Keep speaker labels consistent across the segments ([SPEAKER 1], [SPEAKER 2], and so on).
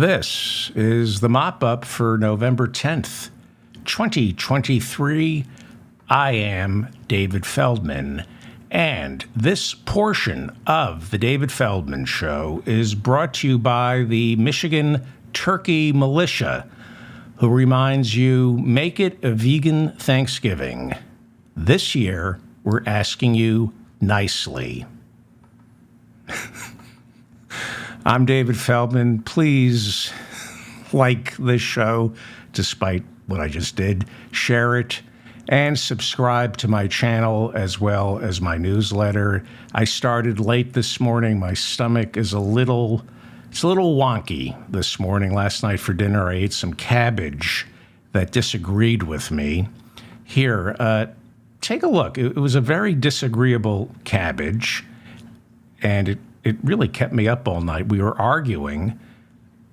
[SPEAKER 1] This is the mop-up for November 10th, 2023. I am David Feldman, and this portion of the David Feldman Show is brought to you by the Michigan Turkey Militia, who reminds you, make it a vegan Thanksgiving. This year, we're asking you nicely. I'm David Feldman. Please like this show, despite what I just did. Share it and subscribe to my channel as well as my newsletter. I started late this morning. My stomach is a little wonky this morning. Last night for dinner, I ate some cabbage that disagreed with me. Here, take a look. It was a very disagreeable cabbage, and it really kept me up all night. We were arguing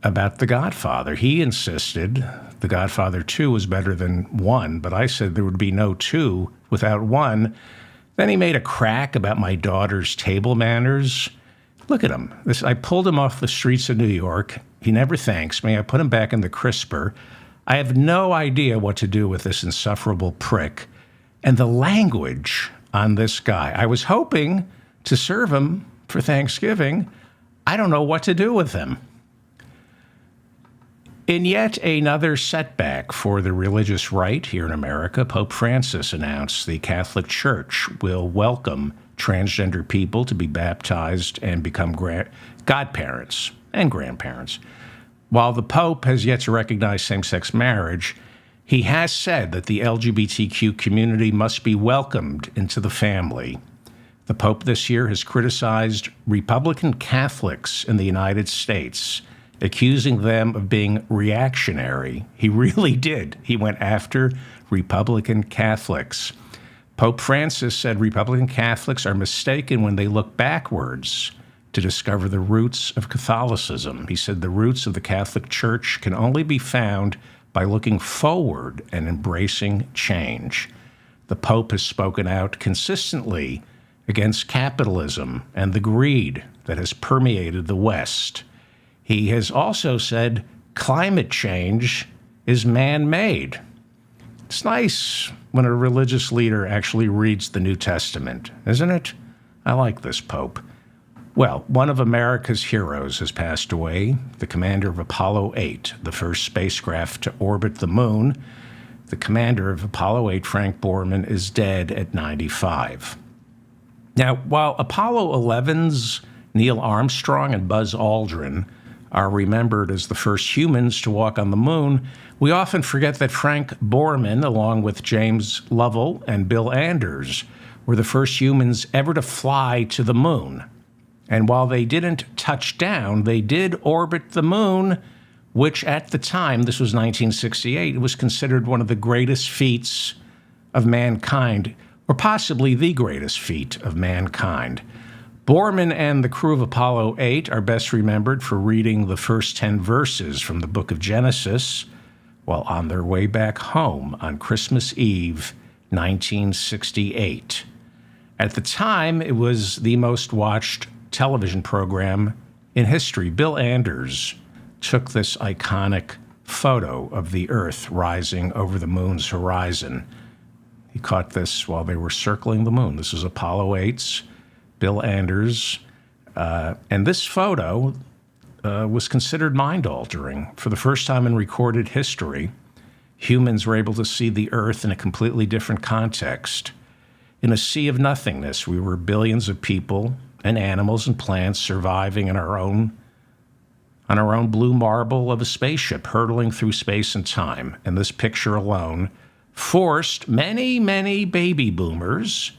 [SPEAKER 1] about The Godfather. He insisted The Godfather 2 was better than 1, but I said there would be no 2 without 1. Then he made a crack about my daughter's table manners. Look at him. I pulled him off the streets of New York. He never thanks me. I put him back in the crisper. I have no idea what to do with this insufferable prick. And the language on this guy, I was hoping to serve him for Thanksgiving. I don't know what to do with him. In yet another setback for the religious right here in America, Pope Francis announced the Catholic Church will welcome transgender people to be baptized and become godparents and grandparents. While the Pope has yet to recognize same-sex marriage, he has said that the LGBTQ community must be welcomed into the family. The Pope this year has criticized Republican Catholics in the United States, accusing them of being reactionary. He really did. He went after Republican Catholics. Pope Francis said Republican Catholics are mistaken when they look backwards to discover the roots of Catholicism. He said the roots of the Catholic Church can only be found by looking forward and embracing change. The Pope has spoken out consistently against capitalism and the greed that has permeated the West. He has also said climate change is man-made. It's nice when a religious leader actually reads the New Testament, isn't it? I like this Pope. Well, one of America's heroes has passed away, the commander of Apollo 8, the first spacecraft to orbit the moon. The commander of Apollo 8, Frank Borman, is dead at 95. Now, while Apollo 11's Neil Armstrong and Buzz Aldrin are remembered as the first humans to walk on the moon, we often forget that Frank Borman, along with James Lovell and Bill Anders, were the first humans ever to fly to the moon. And while they didn't touch down, they did orbit the moon, which at the time, this was 1968, was considered one of the greatest feats of mankind, or possibly the greatest feat of mankind. Borman and the crew of Apollo 8 are best remembered for reading the first 10 verses from the book of Genesis while on their way back home on Christmas Eve, 1968. At the time, it was the most watched television program in history. Bill Anders took this iconic photo of the Earth rising over the moon's horizon. He caught this while they were circling the moon. This is Apollo 8's Bill Anders. And this photo was considered mind-altering. For the first time in recorded history, humans were able to see the Earth in a completely different context. In a sea of nothingness, we were billions of people and animals and plants surviving on our own blue marble of a spaceship, hurtling through space and time. And this picture alone forced many, many baby boomers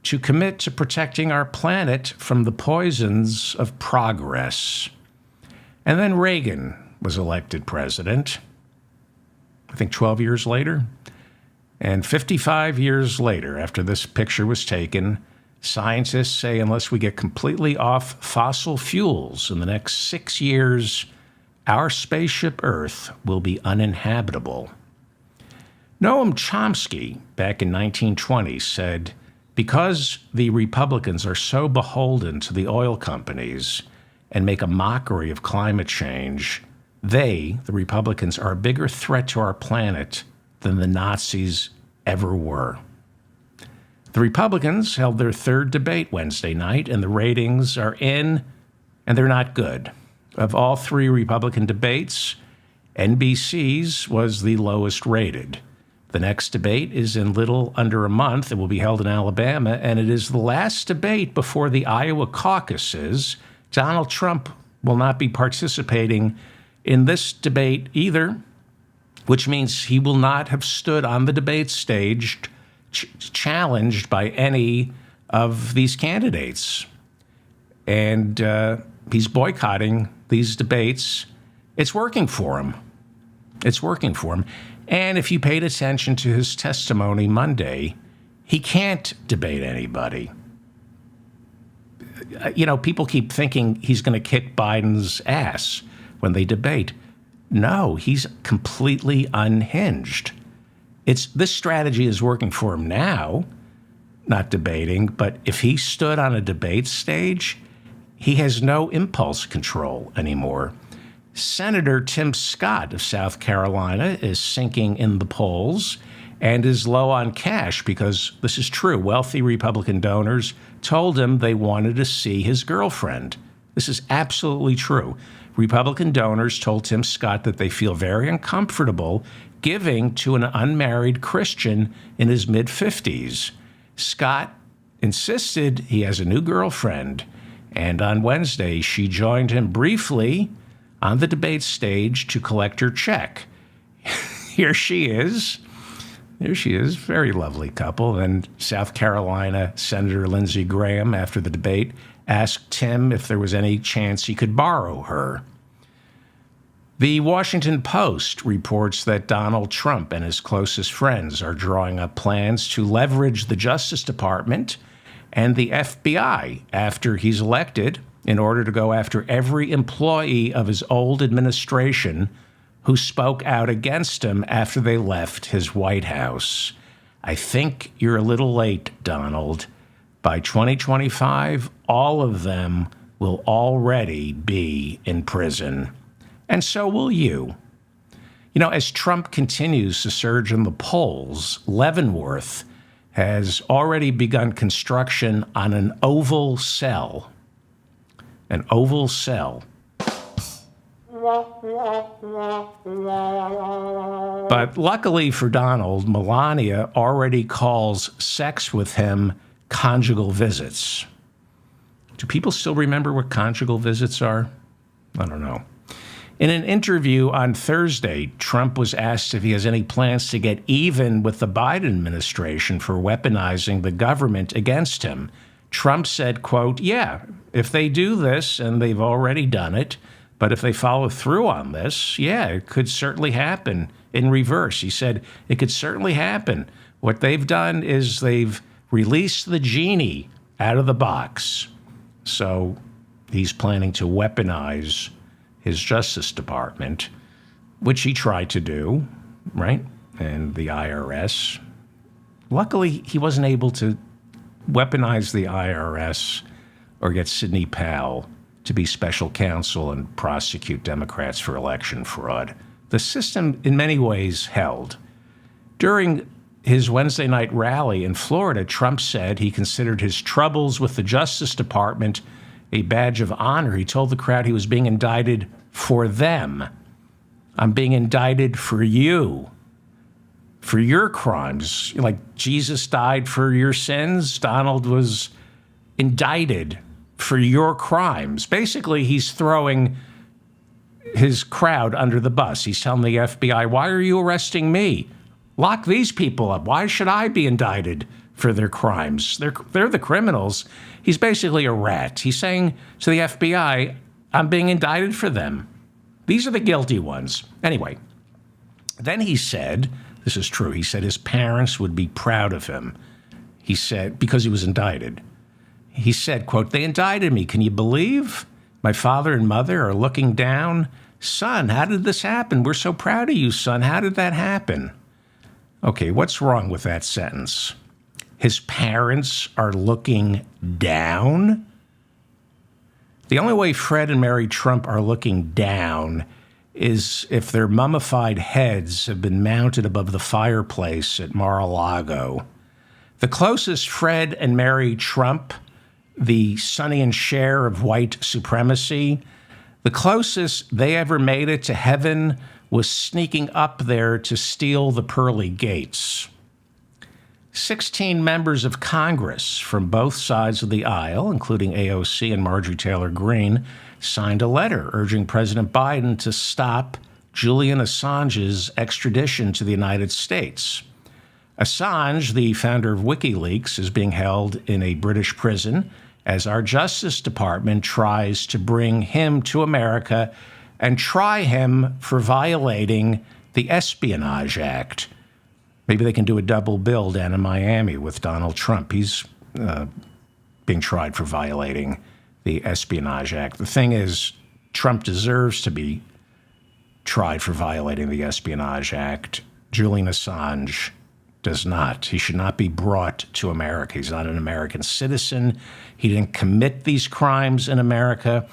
[SPEAKER 1] to commit to protecting our planet from the poisons of progress. And then Reagan was elected president, I think 12 years later. And 55 years later, after this picture was taken, scientists say unless we get completely off fossil fuels in the next 6 years, our spaceship Earth will be uninhabitable. Noam Chomsky, back in 1920, said, because the Republicans are so beholden to the oil companies and make a mockery of climate change, They, the Republicans, are a bigger threat to our planet than the Nazis ever were. The Republicans held their third debate Wednesday night, and the ratings are in, and they're not good. Of all three Republican debates, NBC's was the lowest rated. The next debate is in little under a month. It will be held in Alabama, and it is the last debate before the Iowa caucuses. Donald Trump will not be participating in this debate either, which means he will not have stood on the debate stage challenged by any of these candidates. And he's boycotting these debates. It's working for him. It's working for him. And if you paid attention to his testimony Monday, he can't debate anybody. You know, people keep thinking he's going to kick Biden's ass when they debate. No, he's completely unhinged. This strategy is working for him now, not debating, but if he stood on a debate stage, he has no impulse control anymore. Senator Tim Scott of South Carolina is sinking in the polls and is low on cash because this is true. Wealthy Republican donors told him they wanted to see his girlfriend. This is absolutely true. Republican donors told Tim Scott that they feel very uncomfortable giving to an unmarried Christian in his mid-50s. Scott insisted he has a new girlfriend, and on Wednesday she joined him briefly on the debate stage to collect her check. Here she is. There she is. Very lovely couple. And South Carolina Senator Lindsey Graham, after the debate, asked Tim if there was any chance he could borrow her. The Washington Post reports that Donald Trump and his closest friends are drawing up plans to leverage the Justice Department and the FBI after he's elected in order to go after every employee of his old administration who spoke out against him after they left his White House. I think you're a little late, Donald. By 2025, all of them will already be in prison. And so will you. You know, as Trump continues to surge in the polls, Leavenworth has already begun construction on an oval cell. An oval cell. But luckily for Donald, Melania already calls sex with him conjugal visits. Do people still remember what conjugal visits are? I don't know. In an interview on Thursday, Trump was asked if he has any plans to get even with the Biden administration for weaponizing the government against him. Trump said, quote, yeah, if they do this, and they've already done it, but if they follow through on this, yeah, it could certainly happen in reverse. He said it could certainly happen. What they've done is they've released the genie out of the box. So he's planning to weaponize his Justice Department, which he tried to do, right? And the IRS. Luckily, he wasn't able to weaponize the IRS or get Sidney Powell to be special counsel and prosecute Democrats for election fraud. The system, in many ways, held. During his Wednesday night rally in Florida, Trump said he considered his troubles with the Justice Department a badge of honor. He told the crowd he was being indicted for them. I'm being indicted for you, for your crimes. Like Jesus died for your sins, Donald was indicted for your crimes. Basically, he's throwing his crowd under the bus. He's telling the FBI, why are you arresting me? Lock these people up. Why should I be indicted for their crimes? They're the criminals. He's basically a rat. He's saying to the FBI, I'm being indicted for them. These are the guilty ones. Anyway, then he said, this is true, he said his parents would be proud of him. He said, because he was indicted. He said, quote, they indicted me. Can you believe? My father and mother are looking down. Son, how did this happen? We're so proud of you, son. How did that happen? Okay, what's wrong with that sentence? His parents are looking down? The only way Fred and Mary Trump are looking down is if their mummified heads have been mounted above the fireplace at Mar-a-Lago. The closest Fred and Mary Trump, the Sonny and Cher of white supremacy, the closest they ever made it to heaven was sneaking up there to steal the pearly gates. 16 members of Congress from both sides of the aisle, including AOC and Marjorie Taylor Greene, signed a letter urging President Biden to stop Julian Assange's extradition to the United States. Assange, the founder of WikiLeaks, is being held in a British prison as our Justice Department tries to bring him to America and try him for violating the Espionage Act. Maybe they can do a double bill down in Miami with Donald Trump. He's being tried for violating the Espionage Act. The thing is, Trump deserves to be tried for violating the Espionage Act. Julian Assange does not. He should not be brought to America. He's not an American citizen. He didn't commit these crimes in America.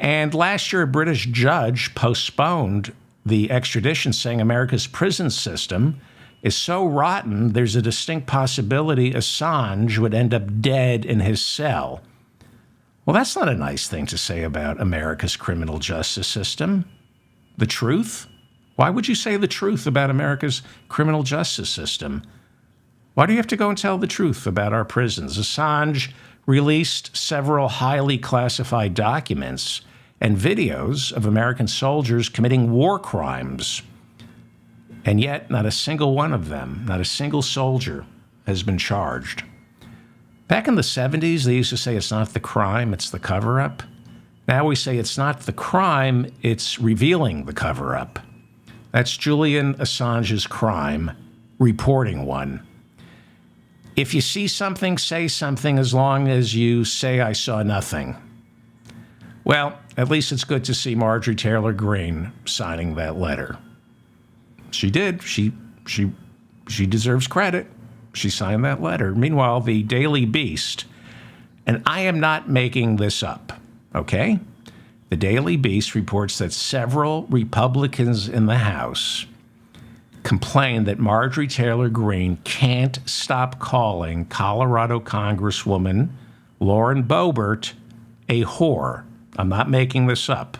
[SPEAKER 1] And last year, a British judge postponed the extradition, saying America's prison system is so rotten, there's a distinct possibility Assange would end up dead in his cell. Well, that's not a nice thing to say about America's criminal justice system. The truth? Why would you say the truth about America's criminal justice system? Why do you have to go and tell the truth about our prisons? Assange released several highly classified documents and videos of American soldiers committing war crimes. And yet, not a single one of them, not a single soldier, has been charged. Back in the 70s, they used to say it's not the crime, it's the cover-up. Now we say it's not the crime, it's revealing the cover-up. That's Julian Assange's crime, reporting one. If you see something, say something, as long as you say I saw nothing. Well, at least it's good to see Marjorie Taylor Greene signing that letter. She did. She deserves credit. She signed that letter. Meanwhile, the Daily Beast, and I am not making this up, okay? The Daily Beast reports that several Republicans in the House complained that Marjorie Taylor Greene can't stop calling Colorado Congresswoman Lauren Boebert a whore. I'm not making this up.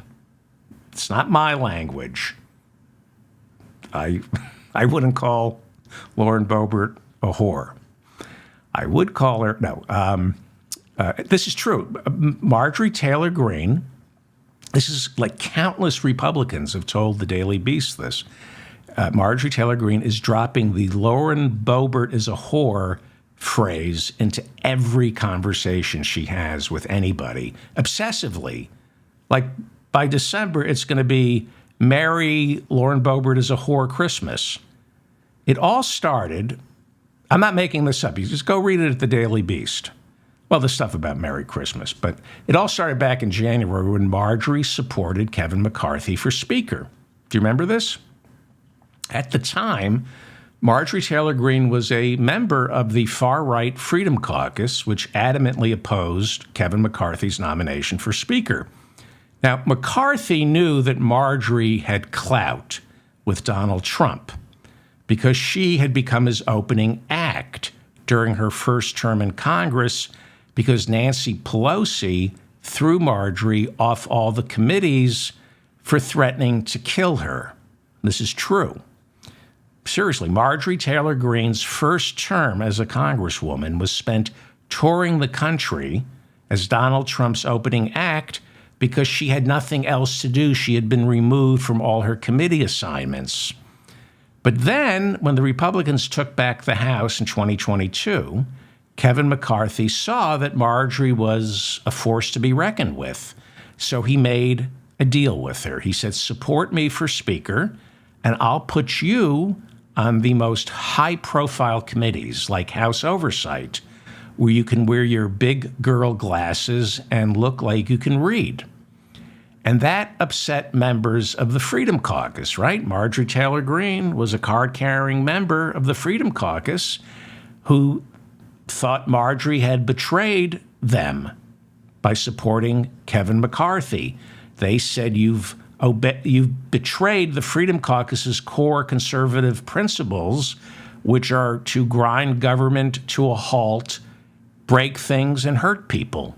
[SPEAKER 1] It's not my language. I wouldn't call Lauren Boebert a whore. I would call her, this is true. Marjorie Taylor Greene, this is like countless Republicans have told the Daily Beast this. Marjorie Taylor Greene is dropping the Lauren Boebert is a whore phrase into every conversation she has with anybody, obsessively. Like by December, it's going to be Merry Lauren Boebert is a whore Christmas. It all started, I'm not making this up, you just go read it at the Daily Beast. Well, the stuff about Merry Christmas, but it all started back in January when Marjorie supported Kevin McCarthy for Speaker. Do you remember this? At the time, Marjorie Taylor Greene was a member of the far-right Freedom Caucus, which adamantly opposed Kevin McCarthy's nomination for Speaker. Now, McCarthy knew that Marjorie had clout with Donald Trump because she had become his opening act during her first term in Congress because Nancy Pelosi threw Marjorie off all the committees for threatening to kill her. This is true. Seriously, Marjorie Taylor Greene's first term as a congresswoman was spent touring the country as Donald Trump's opening act because she had nothing else to do. She had been removed from all her committee assignments. But then, when the Republicans took back the House in 2022, Kevin McCarthy saw that Marjorie was a force to be reckoned with. So he made a deal with her. He said, support me for Speaker, and I'll put you on the most high-profile committees, like House Oversight, where you can wear your big girl glasses and look like you can read. And that upset members of the Freedom Caucus, right? Marjorie Taylor Greene was a card-carrying member of the Freedom Caucus who thought Marjorie had betrayed them by supporting Kevin McCarthy. They said, you've you've betrayed the Freedom Caucus's core conservative principles, which are to grind government to a halt, break things, and hurt people.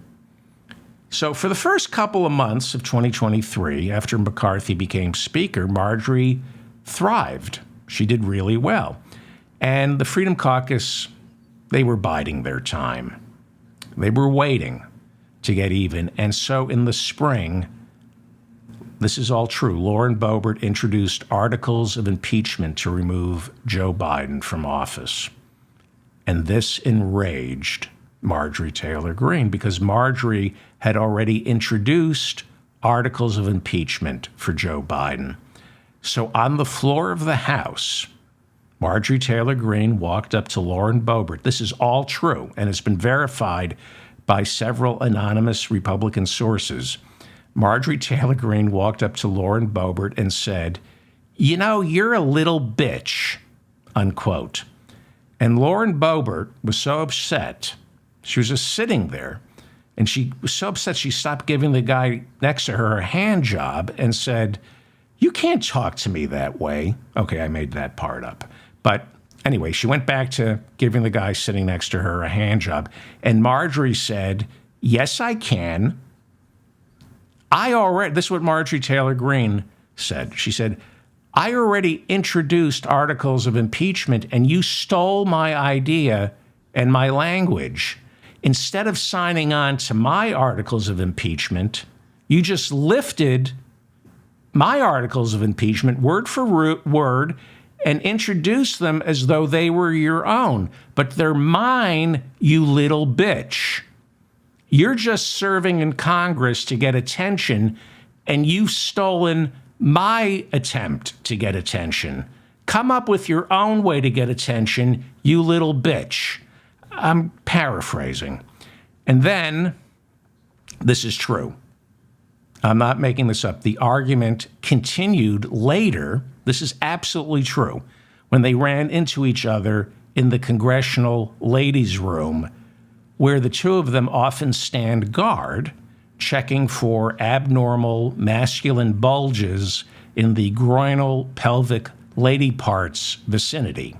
[SPEAKER 1] So for the first couple of months of 2023, after McCarthy became Speaker, Marjorie thrived. She did really well. And the Freedom Caucus, they were biding their time. They were waiting to get even. And so in the spring, this is all true, Lauren Boebert introduced articles of impeachment to remove Joe Biden from office. And this enraged Marjorie Taylor Greene because Marjorie had already introduced articles of impeachment for Joe Biden. So on the floor of the House, Marjorie Taylor Greene walked up to Lauren Boebert. This is all true, and it's been verified by several anonymous Republican sources. Marjorie Taylor Greene walked up to Lauren Boebert and said, "You know, you're a little bitch," unquote. And Lauren Boebert was so upset. She was just sitting there, and she was so upset she stopped giving the guy next to her a hand job and said, "You can't talk to me that way." Okay, I made that part up. But anyway, she went back to giving the guy sitting next to her a hand job. And Marjorie said, "Yes, I can. This is what Marjorie Taylor Greene said. She said, "I already introduced articles of impeachment and you stole my idea and my language. Instead of signing on to my articles of impeachment, you just lifted my articles of impeachment word for word and introduced them as though they were your own. But they're mine, you little bitch. You're just serving in Congress to get attention, and you've stolen my attempt to get attention. Come up with your own way to get attention, you little bitch." I'm paraphrasing. And then, this is true. I'm not making this up. The argument continued later. This is absolutely true. When they ran into each other in the congressional ladies' room, where the two of them often stand guard, checking for abnormal masculine bulges in the groinal pelvic lady parts vicinity.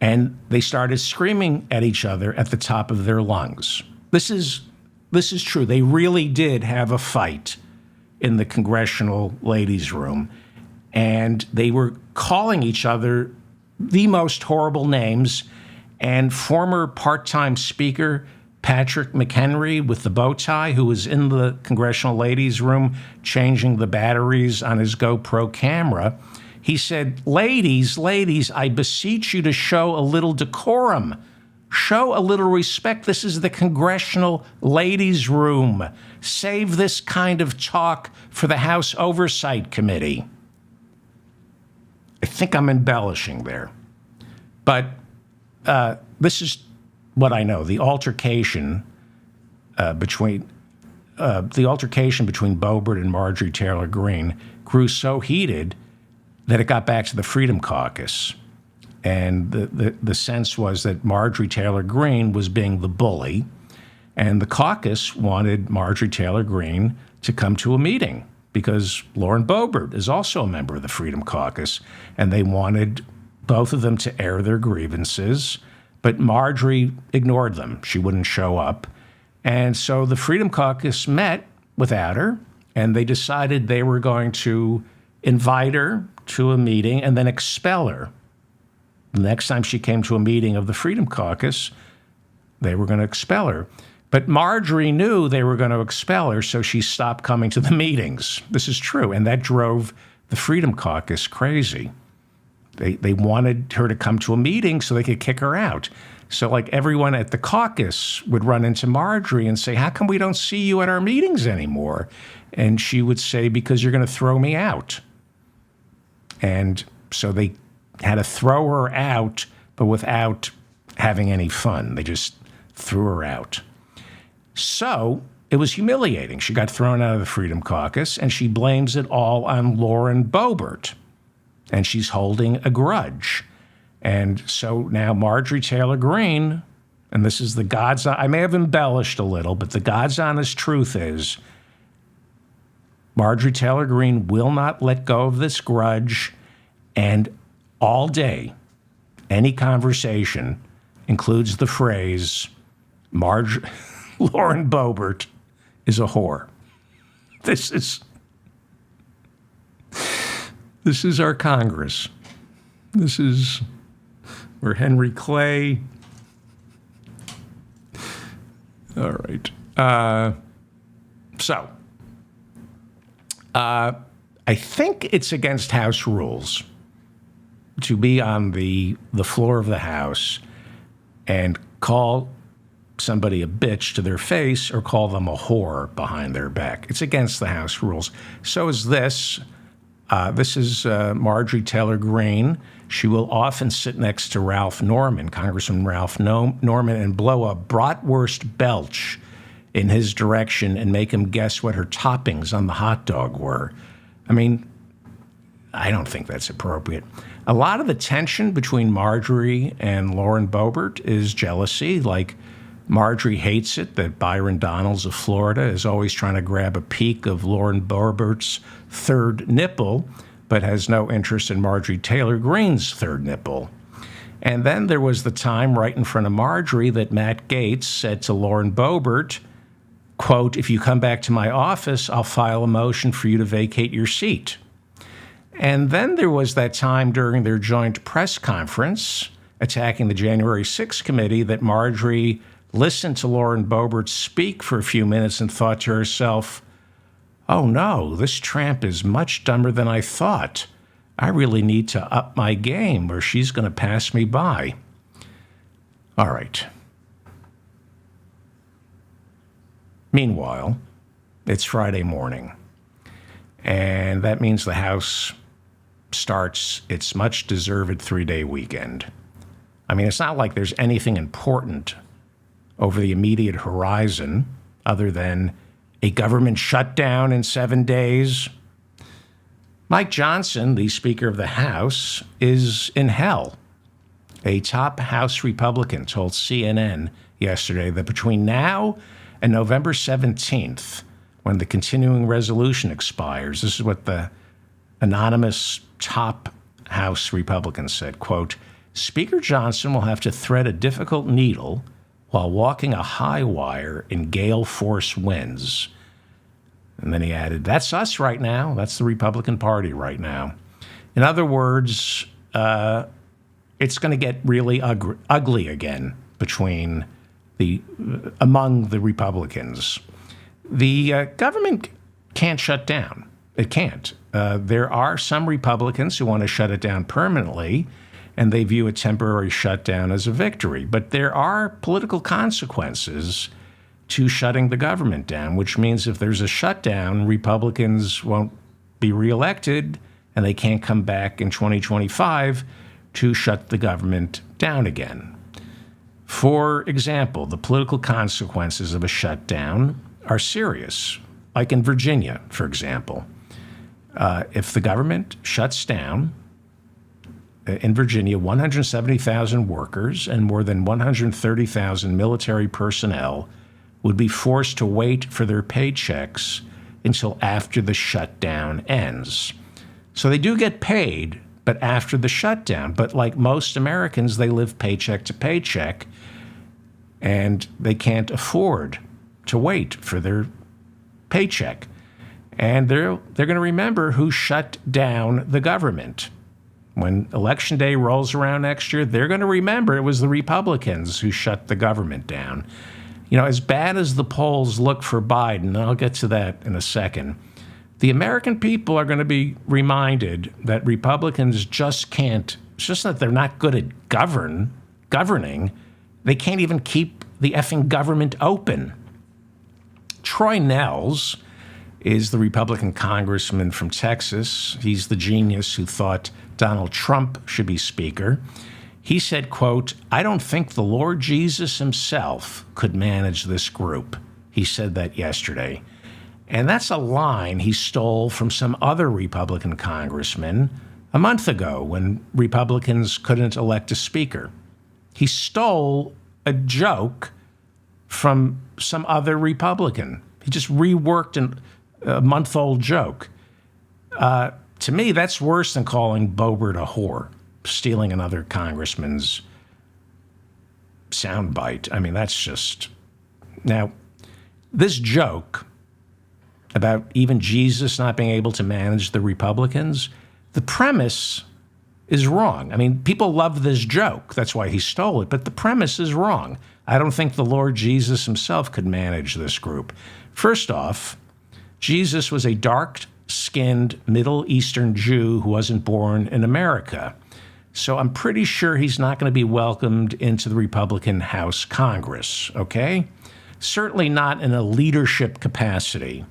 [SPEAKER 1] And they started screaming at each other at the top of their lungs. This is true. They really did have a fight in the congressional ladies' room. And they were calling each other the most horrible names. And former part-time Speaker Patrick McHenry with the bow tie, who was in the congressional ladies' room changing the batteries on his GoPro camera, he said, ladies, I beseech you to show a little decorum. Show a little respect. This is the congressional ladies' room. Save this kind of talk for the House Oversight Committee. I think I'm embellishing there. But this is what I know. The altercation between Boebert and Marjorie Taylor Greene grew so heated that it got back to the Freedom Caucus. And the sense was that Marjorie Taylor Greene was being the bully, and the caucus wanted Marjorie Taylor Greene to come to a meeting because Lauren Boebert is also a member of the Freedom Caucus, and they wanted both of them to air their grievances, but Marjorie ignored them. She wouldn't show up. And so the Freedom Caucus met without her, and they decided they were going to invite her to a meeting and then expel her. The next time she came to a meeting of the Freedom Caucus, they were going to expel her. But Marjorie knew they were going to expel her, so she stopped coming to the meetings. This is true, and that drove the Freedom Caucus crazy. They wanted her to come to a meeting so they could kick her out. So like everyone at the caucus would run into Marjorie and say, "How come we don't see you at our meetings anymore?" And she would say, "Because you're going to throw me out." And so they had to throw her out, but without having any fun. They just threw her out. So it was humiliating. She got thrown out of the Freedom Caucus, and she blames it all on Lauren Boebert. And she's holding a grudge. And so now Marjorie Taylor Greene, and this is the God's, I may have embellished a little, but the God's honest truth is Marjorie Taylor Greene will not let go of this grudge, and all day, any conversation includes the phrase, Lauren Boebert is a whore. This is our Congress. This is where Henry Clay. All right. I think it's against House rules to be on the floor of the House and call somebody a bitch to their face or call them a whore behind their back. It's against the House rules. So is this. This is Marjorie Taylor Greene. She will often sit next to Ralph Norman, Congressman Ralph Norman, and blow a bratwurst belch in his direction and make him guess what her toppings on the hot dog were. I mean, I don't think that's appropriate. A lot of the tension between Marjorie and Lauren Boebert is jealousy. Like, Marjorie hates it that Byron Donalds of Florida is always trying to grab a peek of Lauren Boebert's third nipple, but has no interest in Marjorie Taylor Greene's third nipple. And then there was the time right in front of Marjorie that Matt Gaetz said to Lauren Boebert, quote, "If you come back to my office, I'll file a motion for you to vacate your seat." And then there was that time during their joint press conference attacking the January 6th committee that Marjorie listened to Lauren Boebert speak for a few minutes and thought to herself, "Oh no, this tramp is much dumber than I thought. I really need to up my game or she's going to pass me by." All right. Meanwhile, it's Friday morning, and that means the House starts its much-deserved three-day weekend. I mean, it's not like there's anything important over the immediate horizon other than a government shutdown in 7 days. Mike Johnson, the Speaker of the House, is in hell. A top House Republican told CNN yesterday that between now and November 17th, when the continuing resolution expires, this is what the anonymous top House Republican said, quote, "Speaker Johnson will have to thread a difficult needle while walking a high wire in gale force winds." And then he added, "That's us right now. That's the Republican Party right now." In other words, it's going to get really ugly again among the Republicans. The government can't shut down. It can't. There are some Republicans who want to shut it down permanently, and they view a temporary shutdown as a victory. But there are political consequences to shutting the government down, which means if there's a shutdown, Republicans won't be reelected, and they can't come back in 2025 to shut the government down again. For example, the political consequences of a shutdown are serious, like in Virginia, for example. If the government shuts down, in Virginia, 170,000 workers and more than 130,000 military personnel would be forced to wait for their paychecks until after the shutdown ends. So they do get paid, but after the shutdown. But like most Americans, they live paycheck to paycheck, and they can't afford to wait for their paycheck. And they're going to remember who shut down the government. When Election Day rolls around next year, they're going to remember it was the Republicans who shut the government down. You know, as bad as the polls look for Biden, and I'll get to that in a second, the American people are going to be reminded that Republicans just can't, it's just that they're not good at governing. They can't even keep the effing government open. Troy Nehls is the Republican congressman from Texas. He's the genius who thought Donald Trump should be speaker. He said, quote, "I don't think the Lord Jesus himself could manage this group." He said that yesterday. And that's a line he stole from some other Republican congressman a month ago when Republicans couldn't elect a speaker. He stole a joke from some other Republican. He just reworked a month-old joke. To me, that's worse than calling Boebert a whore, stealing another congressman's soundbite. I mean, that's just... Now, this joke about even Jesus not being able to manage the Republicans, the premise is wrong. I mean, people love this joke. That's why he stole it. But the premise is wrong. I don't think the Lord Jesus himself could manage this group. First off, Jesus was a dark-skinned Middle Eastern Jew who wasn't born in America. So I'm pretty sure he's not going to be welcomed into the Republican House Congress, okay? Certainly not in a leadership capacity.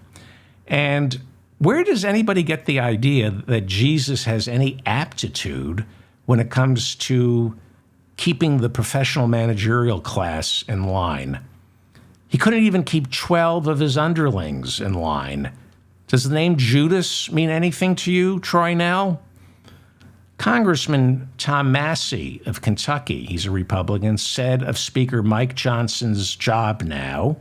[SPEAKER 1] And where does anybody get the idea that Jesus has any aptitude when it comes to keeping the professional managerial class in line? He couldn't even keep 12 of his underlings in line. Does the name Judas mean anything to you, Troy Nell? Congressman Tom Massey of Kentucky, he's a Republican, said of Speaker Mike Johnson's job now,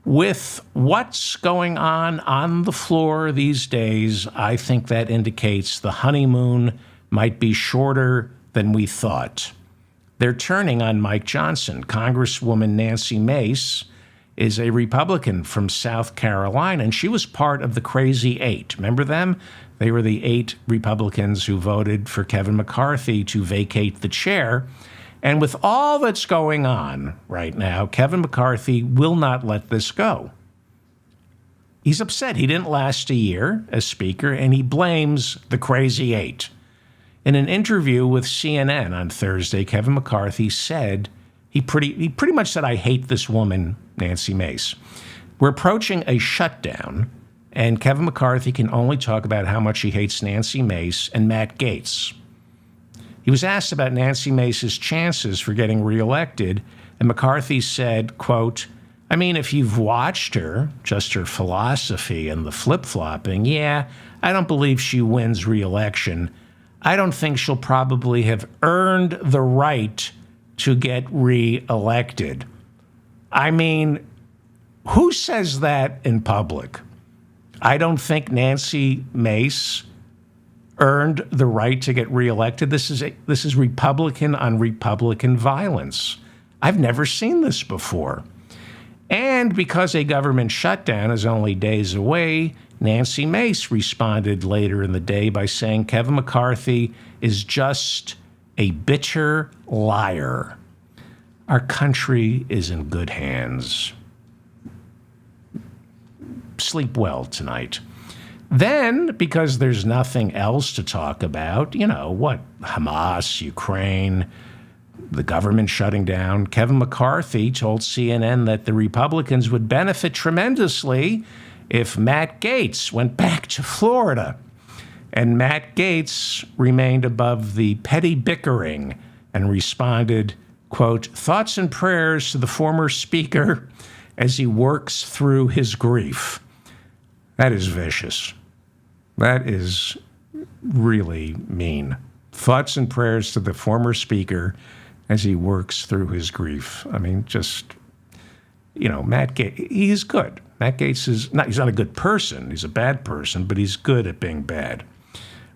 [SPEAKER 1] with what's going on the floor these days, I think that indicates the honeymoon might be shorter than we thought. They're turning on Mike Johnson. Congresswoman Nancy Mace is a Republican from South Carolina, and she was part of the Crazy Eight. Remember them? They were the 8 Republicans who voted for Kevin McCarthy to vacate the chair. And with all that's going on right now, Kevin McCarthy will not let this go. He's upset. He didn't last a year as Speaker, and he blames the Crazy Eight. In an interview with CNN on Thursday, Kevin McCarthy said, he pretty much said, I hate this woman, Nancy Mace. We're approaching a shutdown, and Kevin McCarthy can only talk about how much he hates Nancy Mace and Matt Gaetz. He was asked about Nancy Mace's chances for getting reelected, and McCarthy said, quote, I mean, if you've watched her, just her philosophy and the flip-flopping, yeah, I don't believe she wins reelection. I don't think she'll probably have earned the right to get reelected. I mean, who says that in public? I don't think Nancy Mace earned the right to get reelected. This is Republican on Republican violence. I've never seen this before. And because a government shutdown is only days away, Nancy Mace responded later in the day by saying Kevin McCarthy is just a bitter liar. Our country is in good hands. Sleep well tonight. Then, because there's nothing else to talk about, Hamas, Ukraine, the government shutting down, Kevin McCarthy told CNN that the Republicans would benefit tremendously if Matt Gaetz went back to Florida. And Matt Gaetz remained above the petty bickering and responded, quote, thoughts and prayers to the former speaker as he works through his grief. That is vicious. That is really mean. Thoughts and prayers to the former speaker as he works through his grief. I mean, just, Matt Gaetz, he's good. Matt Gaetz he's not a good person. He's a bad person, but he's good at being bad.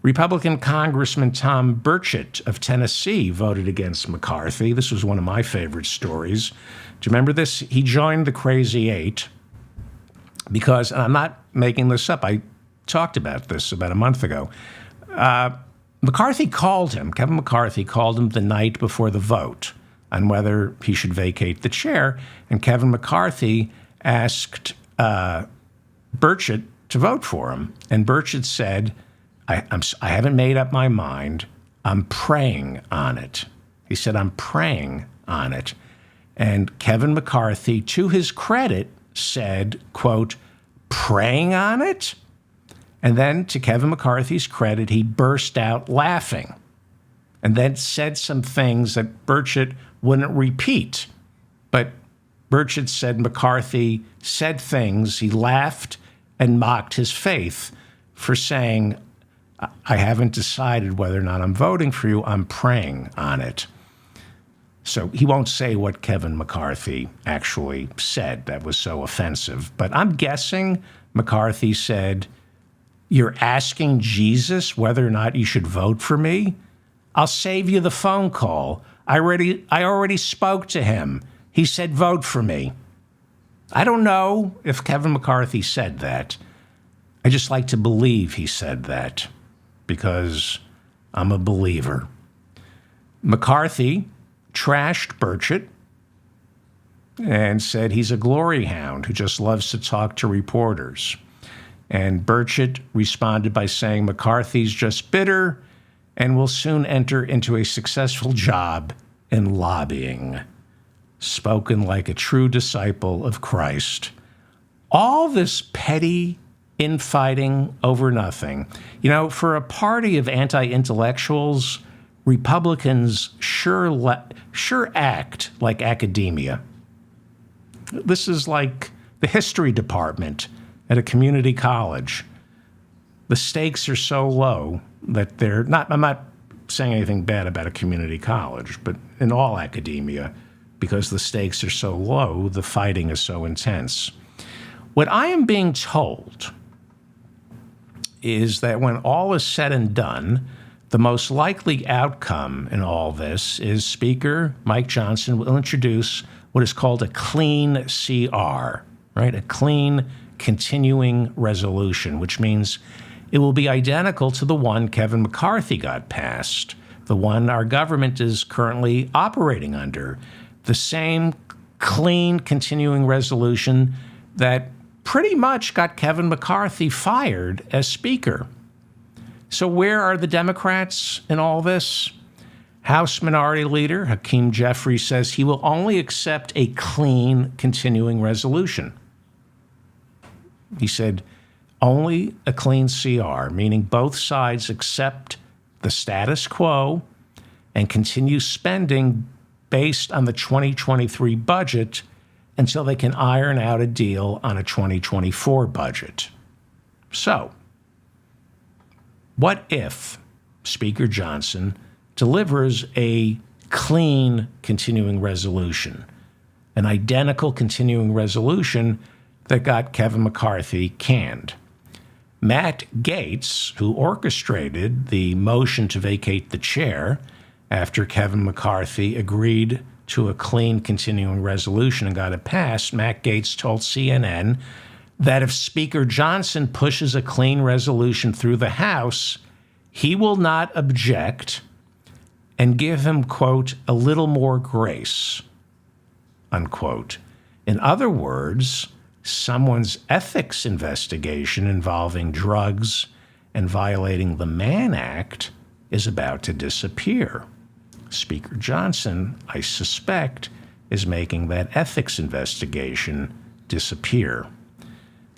[SPEAKER 1] Republican Congressman Tom Burchett of Tennessee voted against McCarthy. This was one of my favorite stories. Do you remember this? He joined the Crazy Eight because, and I'm not making this up, I talked about this about a month ago. Kevin McCarthy called him the night before the vote on whether he should vacate the chair, and Kevin McCarthy asked Burchett to vote for him. And Burchett said, I haven't made up my mind. I'm praying on it. He said, I'm praying on it. And Kevin McCarthy, to his credit, said, quote, praying on it? And then, to Kevin McCarthy's credit, he burst out laughing and then said some things that Burchett wouldn't repeat. But Burchett said McCarthy said things, he laughed and mocked his faith for saying, I haven't decided whether or not I'm voting for you, I'm praying on it. So he won't say what Kevin McCarthy actually said that was so offensive. But I'm guessing McCarthy said, "You're asking Jesus whether or not you should vote for me? I'll save you the phone call. I already spoke to him. He said vote for me." I don't know if Kevin McCarthy said that. I just like to believe he said that because I'm a believer. McCarthy trashed Burchett and said he's a glory hound who just loves to talk to reporters. And Burchett responded by saying McCarthy's just bitter and will soon enter into a successful job in lobbying. Spoken like a true disciple of Christ. All this petty infighting over nothing. You know, for a party of anti-intellectuals, Republicans sure act like academia. This is like the history department at a community college. The stakes are so low that they're not, I'm not saying anything bad about a community college, but in all academia, because the stakes are so low, the fighting is so intense. What I am being told is that when all is said and done, the most likely outcome in all this is Speaker Mike Johnson will introduce what is called a clean CR, right? A clean continuing resolution, which means it will be identical to the one Kevin McCarthy got passed, the one our government is currently operating under. The same clean continuing resolution that pretty much got Kevin McCarthy fired as Speaker. So where are the Democrats in all this? House Minority Leader Hakeem Jeffries says he will only accept a clean continuing resolution. He said only a clean CR, meaning both sides accept the status quo and continue spending based on the 2023 budget until they can iron out a deal on a 2024 budget. So, what if Speaker Johnson delivers a clean continuing resolution, an identical continuing resolution that got Kevin McCarthy canned? Matt Gaetz, who orchestrated the motion to vacate the chair after Kevin McCarthy agreed to a clean continuing resolution and got it passed, Matt Gaetz told CNN that if Speaker Johnson pushes a clean resolution through the House, he will not object and give him, quote, a little more grace, unquote. In other words, someone's ethics investigation involving drugs and violating the Mann Act is about to disappear. Speaker Johnson, I suspect, is making that ethics investigation disappear.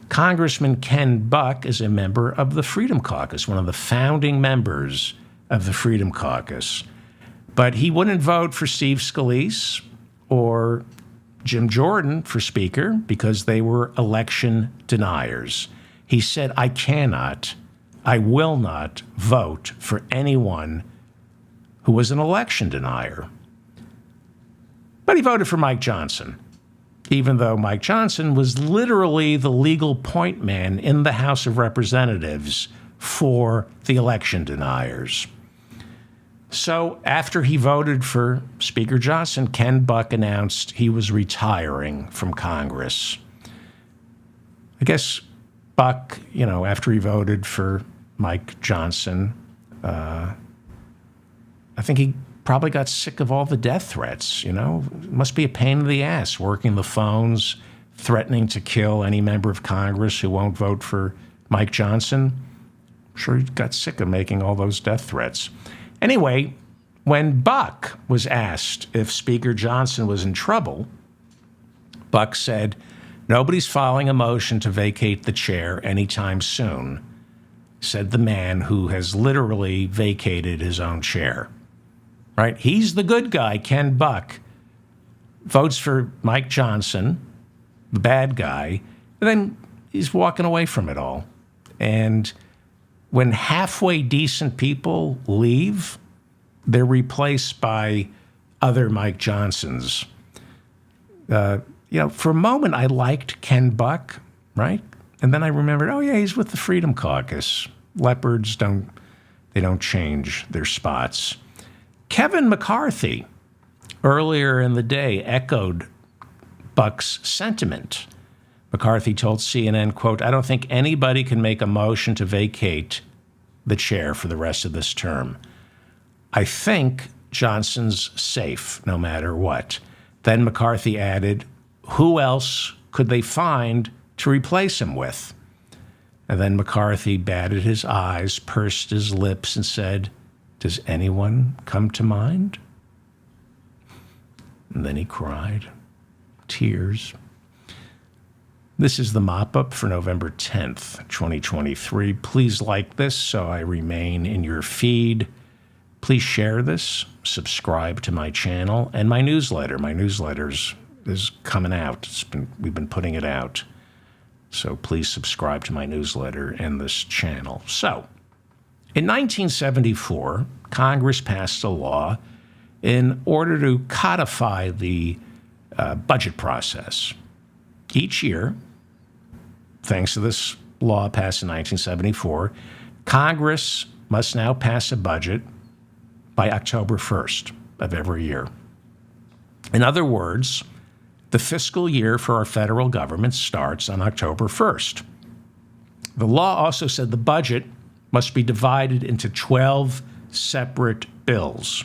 [SPEAKER 1] Congressman Ken Buck is a member of the Freedom Caucus, one of the founding members of the Freedom Caucus. But he wouldn't vote for Steve Scalise or Jim Jordan for Speaker because they were election deniers. He said, I will not vote for anyone who was an election denier. But he voted for Mike Johnson, even though Mike Johnson was literally the legal point man in the House of Representatives for the election deniers. So after he voted for Speaker Johnson, Ken Buck announced he was retiring from Congress. I guess Buck, after he voted for Mike Johnson, I think he probably got sick of all the death threats, It must be a pain in the ass working the phones, threatening to kill any member of Congress who won't vote for Mike Johnson. I'm sure he got sick of making all those death threats. Anyway, when Buck was asked if Speaker Johnson was in trouble, Buck said, "Nobody's filing a motion to vacate the chair anytime soon," said the man who has literally vacated his own chair. Right? He's the good guy, Ken Buck, votes for Mike Johnson, the bad guy, and then he's walking away from it all. And when halfway decent people leave, they're replaced by other Mike Johnsons. For a moment, I liked Ken Buck, right? And then I remembered, oh, yeah, he's with the Freedom Caucus. Leopards don't change their spots. Kevin McCarthy, earlier in the day, echoed Buck's sentiment. McCarthy told CNN, quote, "I don't think anybody can make a motion to vacate the chair for the rest of this term. I think Johnson's safe no matter what." Then McCarthy added, who else could they find to replace him with? And then McCarthy batted his eyes, pursed his lips, and said, "Does anyone come to mind?" And then he cried. Tears. This is the mop-up for November 10th, 2023. Please like this so I remain in your feed. Please share this, subscribe to my channel, and my newsletter. My newsletter is coming out. We've been putting it out. So please subscribe to my newsletter and this channel. So, in 1974, Congress passed a law in order to codify the budget process. Each year, thanks to this law passed in 1974, Congress must now pass a budget by October 1st of every year. In other words, the fiscal year for our federal government starts on October 1st. The law also said the budget must be divided into 12 separate bills.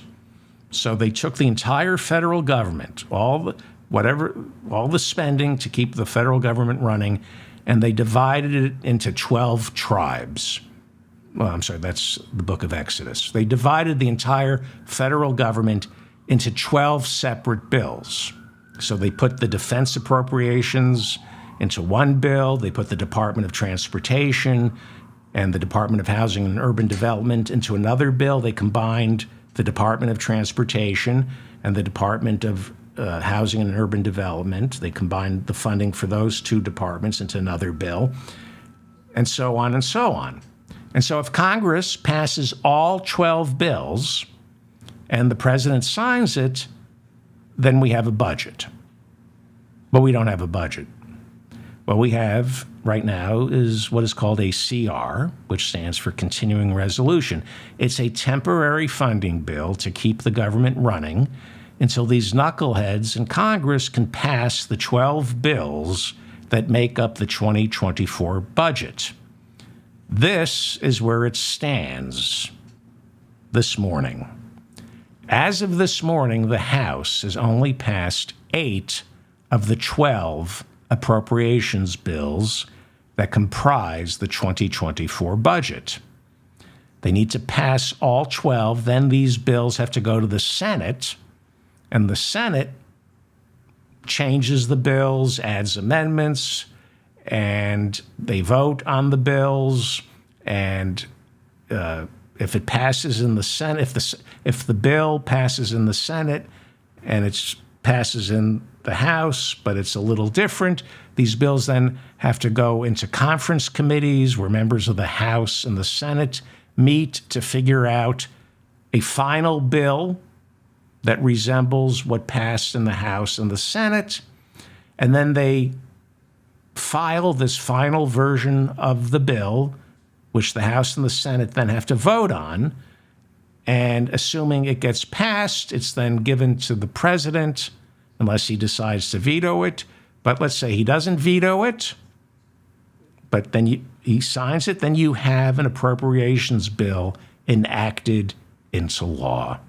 [SPEAKER 1] So they took the entire federal government, all the spending to keep the federal government running, and they divided it into 12 tribes. Well, I'm sorry, that's the book of Exodus. They divided the entire federal government into 12 separate bills. So they put the defense appropriations into one bill. They put the Department of Transportation and the Department of Housing and Urban Development into another bill. They combined the Department of Transportation and the Department of Housing and Urban Development. They combined the funding for those two departments into another bill, and so on and so on. And so if Congress passes all 12 bills and the president signs it, then we have a budget. But we don't have a budget. What we have right now is what is called a CR, which stands for Continuing Resolution. It's a temporary funding bill to keep the government running until these knuckleheads in Congress can pass the 12 bills that make up the 2024 budget. This is where it stands this morning. As of this morning, the House has only passed 8 of the 12 appropriations bills that comprise the 2024 budget. They need to pass all 12. Then these bills have to go to the Senate, and the Senate changes the bills, adds amendments, and they vote on the bills. And if it passes in the Senate, if the bill passes in the Senate and it passes in the House, but it's a little different, these bills then have to go into conference committees where members of the House and the Senate meet to figure out a final bill that resembles what passed in the House and the Senate. And then they file this final version of the bill, which the House and the Senate then have to vote on. And assuming it gets passed, it's then given to the president, unless he decides to veto it. But let's say he doesn't veto it, but then he signs it, then you have an appropriations bill enacted into law.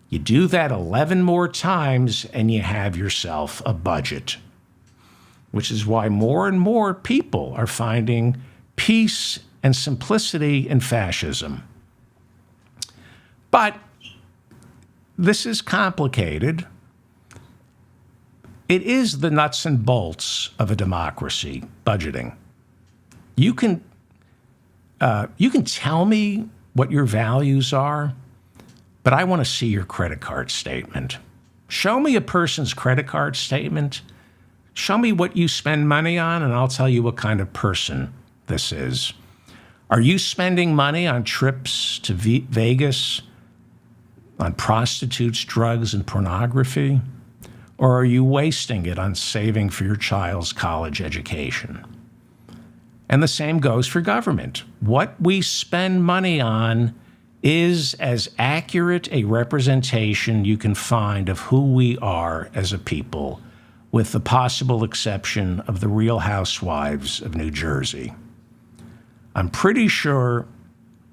[SPEAKER 1] You do that 11 more times, and you have yourself a budget, which is why more and more people are finding peace and simplicity in fascism. But this is complicated. It is the nuts and bolts of a democracy, budgeting. You can tell me what your values are, but I want to see your credit card statement. Show me a person's credit card statement. Show me what you spend money on, and I'll tell you what kind of person this is. Are you spending money on trips to Vegas, on prostitutes, drugs, and pornography? Or are you wasting it on saving for your child's college education? And the same goes for government. What we spend money on is as accurate a representation you can find of who we are as a people, with the possible exception of the Real Housewives of New Jersey. I'm pretty sure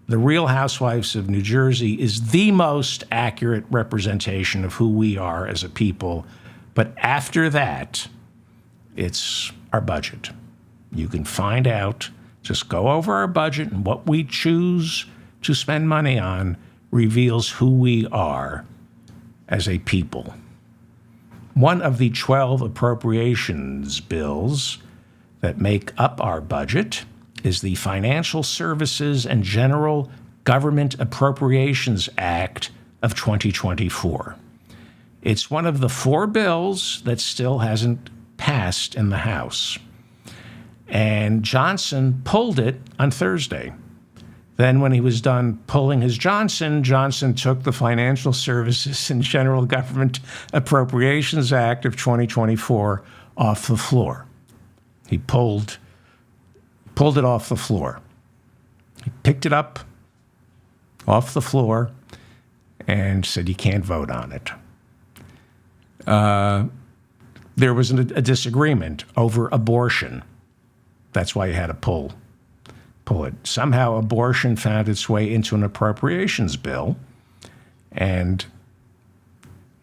[SPEAKER 1] the Real Housewives of New Jersey is the most accurate representation of who we are as a people. But after that, it's our budget. You can find out, just go over our budget, and what we choose to spend money on reveals who we are as a people. One of the 12 appropriations bills that make up our budget is the Financial Services and General Government Appropriations Act of 2024. It's one of the 4 bills that still hasn't passed in the House. And Johnson pulled it on Thursday. Then when he was done pulling his Johnson took the Financial Services and General Government Appropriations Act of 2024 off the floor. He pulled it off the floor. He picked it up off the floor and said, you can't vote on it. There was a disagreement over abortion. That's why you had to pull it. Somehow abortion found its way into an appropriations bill, and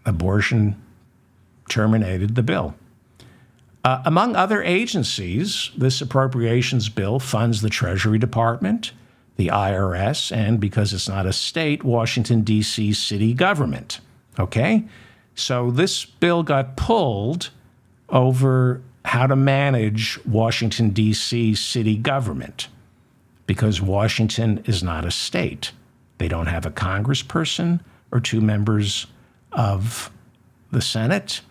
[SPEAKER 1] abortion terminated the bill. Among other agencies, this appropriations bill funds the Treasury Department, the IRS, and because it's not a state, Washington, D.C. city government. Okay? So this bill got pulled over how to manage Washington, D.C. city government, because Washington is not a state. They don't have a congressperson or 2 members of the Senate.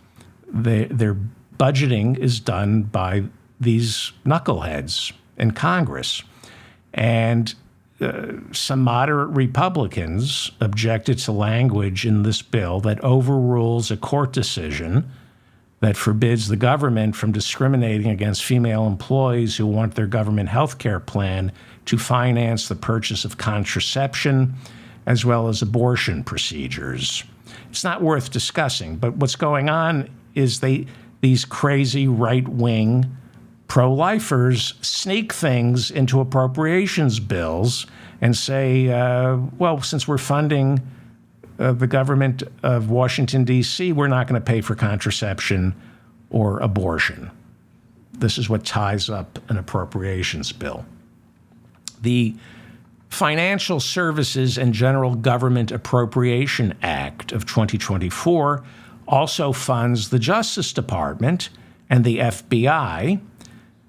[SPEAKER 1] Their budgeting is done by these knuckleheads in Congress. And some moderate Republicans objected to language in this bill that overrules a court decision that forbids the government from discriminating against female employees who want their government health care plan to finance the purchase of contraception as well as abortion procedures. It's not worth discussing, but what's going on is these crazy right-wing pro-lifers sneak things into appropriations bills and say, well, since we're funding the government of Washington, D.C., we're not going to pay for contraception or abortion. This is what ties up an appropriations bill. The Financial Services and General Government Appropriation Act of 2024 also funds the Justice Department and the FBI.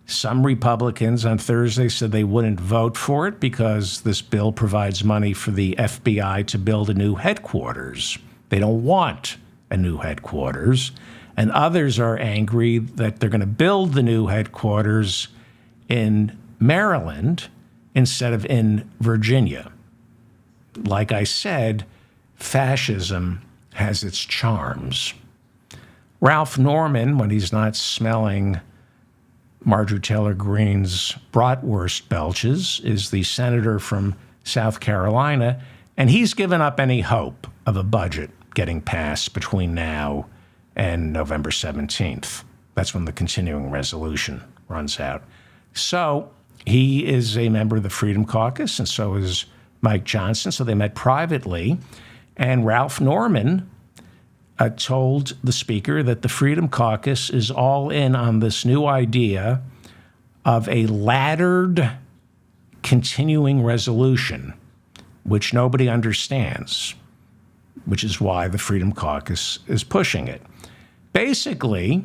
[SPEAKER 1] Some Republicans on Thursday said they wouldn't vote for it because this bill provides money for the FBI to build a new headquarters. They don't want a new headquarters. And others are angry that they're going to build the new headquarters in Maryland instead of in Virginia. Like I said, fascism has its charms. Ralph Norman, when he's not smelling Marjorie Taylor Greene's bratwurst belches, is the senator from South Carolina, and he's given up any hope of a budget getting passed between now and November 17th. That's when the continuing resolution runs out. So he is a member of the Freedom Caucus, and so is Mike Johnson. So they met privately, and Ralph Norman told the speaker that the Freedom Caucus is all in on this new idea of a laddered continuing resolution, which nobody understands, which is why the Freedom Caucus is pushing it. Basically,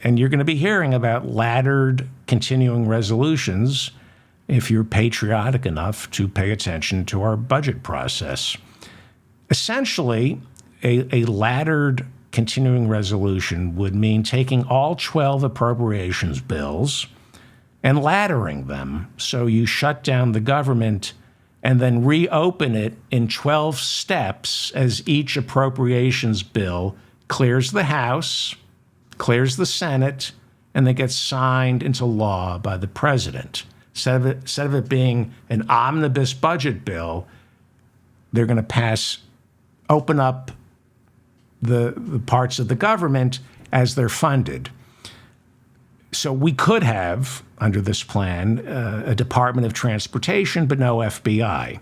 [SPEAKER 1] and you're going to be hearing about laddered continuing resolutions if you're patriotic enough to pay attention to our budget process. Essentially, a laddered continuing resolution would mean taking all 12 appropriations bills and laddering them so you shut down the government and then reopen it in 12 steps as each appropriations bill clears the House, clears the Senate, and then gets signed into law by the president. Instead of it being an omnibus budget bill, they're going to open up the parts of the government as they're funded. So we could have, under this plan, a Department of Transportation, but no FBI.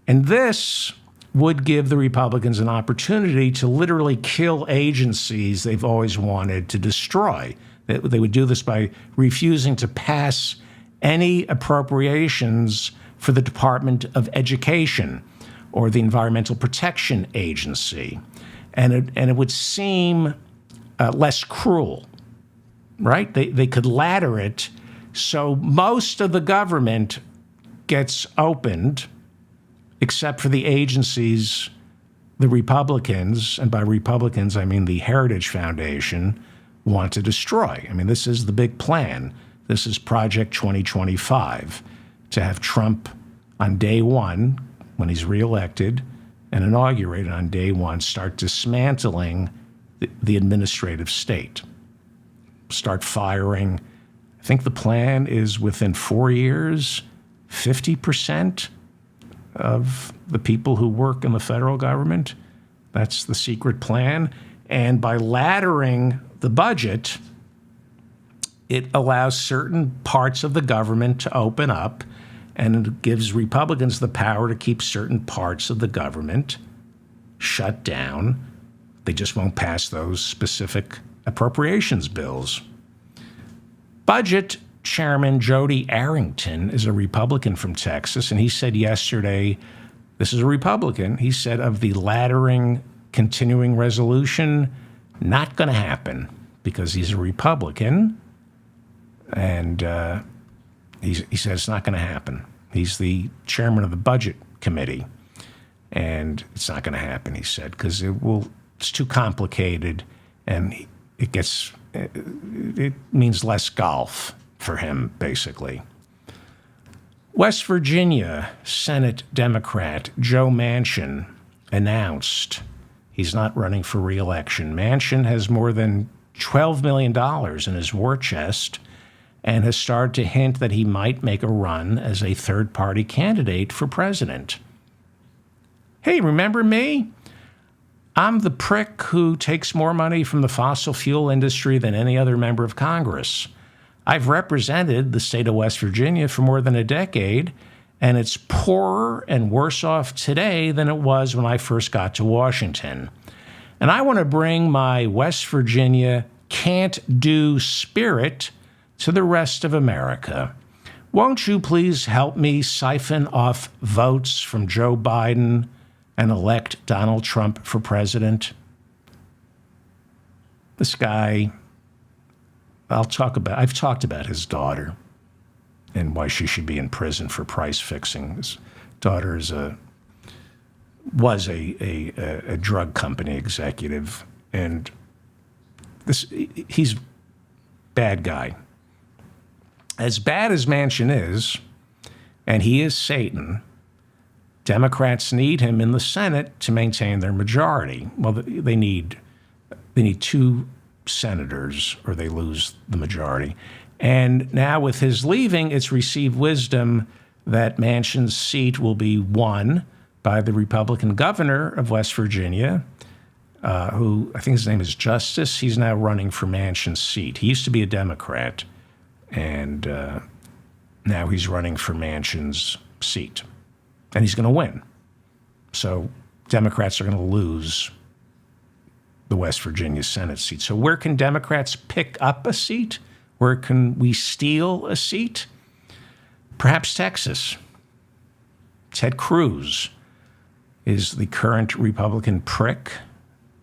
[SPEAKER 1] And this would give the Republicans an opportunity to literally kill agencies they've always wanted to destroy. They would do this by refusing to pass any appropriations for the Department of Education or the Environmental Protection Agency. And it would seem less cruel, right? They could ladder it so most of the government gets opened, except for the agencies the Republicans, and by Republicans I mean the Heritage Foundation, want to destroy. I mean, this is the big plan. This is Project 2025, to have Trump on day one, when he's reelected and inaugurated on day one, start dismantling the administrative state. Start firing, I think the plan is within 4 years, 50% of the people who work in the federal government. That's the secret plan. And by laddering the budget, it allows certain parts of the government to open up, and it gives Republicans the power to keep certain parts of the government shut down. They just won't pass those specific appropriations bills. Budget Chairman Jody Arrington is a Republican from Texas, and he said yesterday, this is a Republican, he said of the laddering continuing resolution, not going to happen, because he's a Republican, and he said it's not going to happen. He's the chairman of the Budget Committee, and it's not going to happen, he said, because it's too complicated, and it means less golf for him, basically. West Virginia Senate Democrat Joe Manchin announced he's not running for re-election. Manchin has more than $12 million in his war chest and has started to hint that he might make a run as a third-party candidate for president. Hey, remember me? I'm the prick who takes more money from the fossil fuel industry than any other member of Congress. I've represented the state of West Virginia for more than a decade, and it's poorer and worse off today than it was when I first got to Washington. And I want to bring my West Virginia can't-do spirit to the rest of America. Won't you please help me siphon off votes from Joe Biden and elect Donald Trump for president? This guy, I've talked about his daughter and why she should be in prison for price fixing. His daughter was a drug company executive, and he's a bad guy. As bad as Manchin is, and he is Satan, Democrats need him in the Senate to maintain their majority. Well, they need 2 senators or they lose the majority. And now with his leaving, it's received wisdom that Manchin's seat will be won by the Republican governor of West Virginia, who I think his name is Justice. He's now running for Manchin's seat. He used to be a Democrat, and now he's running for Manchin's seat. And he's going to win. So Democrats are going to lose the West Virginia Senate seat. So where can Democrats pick up a seat? Where can we steal a seat? Perhaps Texas. Ted Cruz is the current Republican prick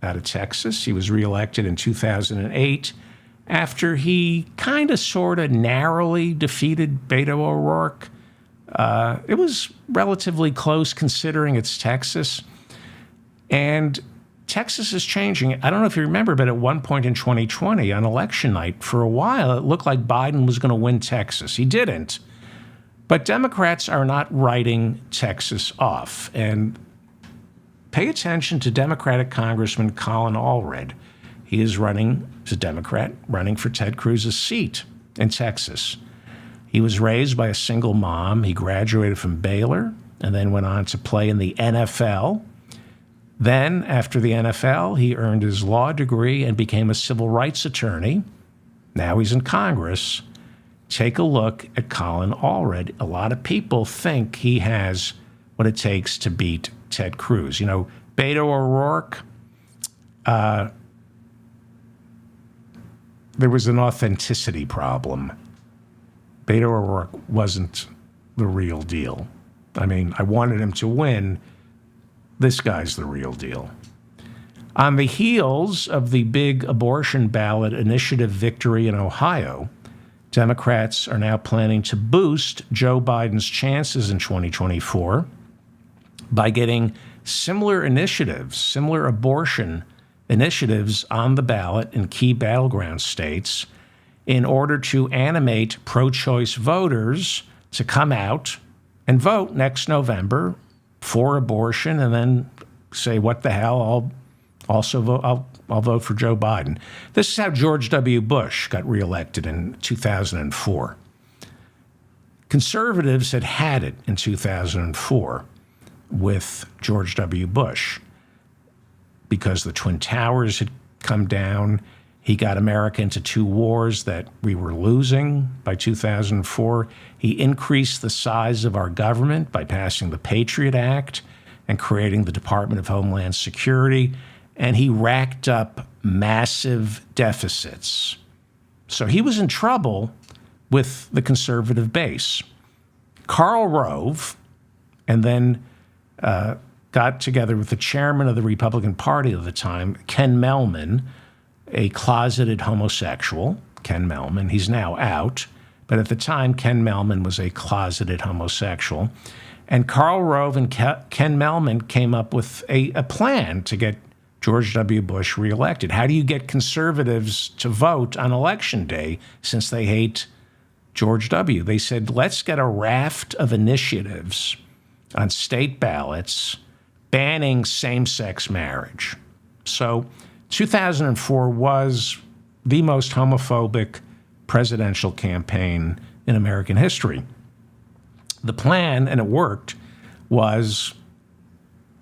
[SPEAKER 1] out of Texas. He was reelected in 2008 after he kind of sort of narrowly defeated Beto O'Rourke. It was relatively close considering it's Texas. And Texas is changing. I don't know if you remember, but at one point in 2020, on election night, for a while, it looked like Biden was going to win Texas. He didn't. But Democrats are not writing Texas off. And pay attention to Democratic Congressman Colin Allred. He is running, as a Democrat, running for Ted Cruz's seat in Texas. He was raised by a single mom. He graduated from Baylor and then went on to play in the NFL. Then, after the NFL, he earned his law degree and became a civil rights attorney. Now he's in Congress. Take a look at Colin Allred. A lot of people think he has what it takes to beat Ted Cruz. You know, Beto O'Rourke, there was an authenticity problem. Beto O'Rourke wasn't the real deal. I mean, I wanted him to win. This guy's the real deal. On the heels of the big abortion ballot initiative victory in Ohio, Democrats are now planning to boost Joe Biden's chances in 2024 by getting similar initiatives, similar abortion initiatives on the ballot in key battleground states in order to animate pro-choice voters to come out and vote next November for abortion and then say, what the hell, I'll vote for Joe Biden. This is how George W. Bush got reelected in 2004. Conservatives had it in 2004 with George W. Bush because the Twin Towers had come down. He got America into two wars that we were losing by 2004. He increased the size of our government by passing the Patriot Act and creating the Department of Homeland Security. And he racked up massive deficits. So he was in trouble with the conservative base. Karl Rove, and then got together with the chairman of the Republican Party at the time, Ken Mehlman, a closeted homosexual. Ken Mehlman, he's now out, but at the time, Ken Mehlman was a closeted homosexual. And Karl Rove and Ken Mehlman came up with a plan to get George W. Bush reelected. How do you get conservatives to vote on Election Day since they hate George W.? They said, let's get a raft of initiatives on state ballots banning same-sex marriage. So 2004 was the most homophobic presidential campaign in American history. The plan, and it worked, was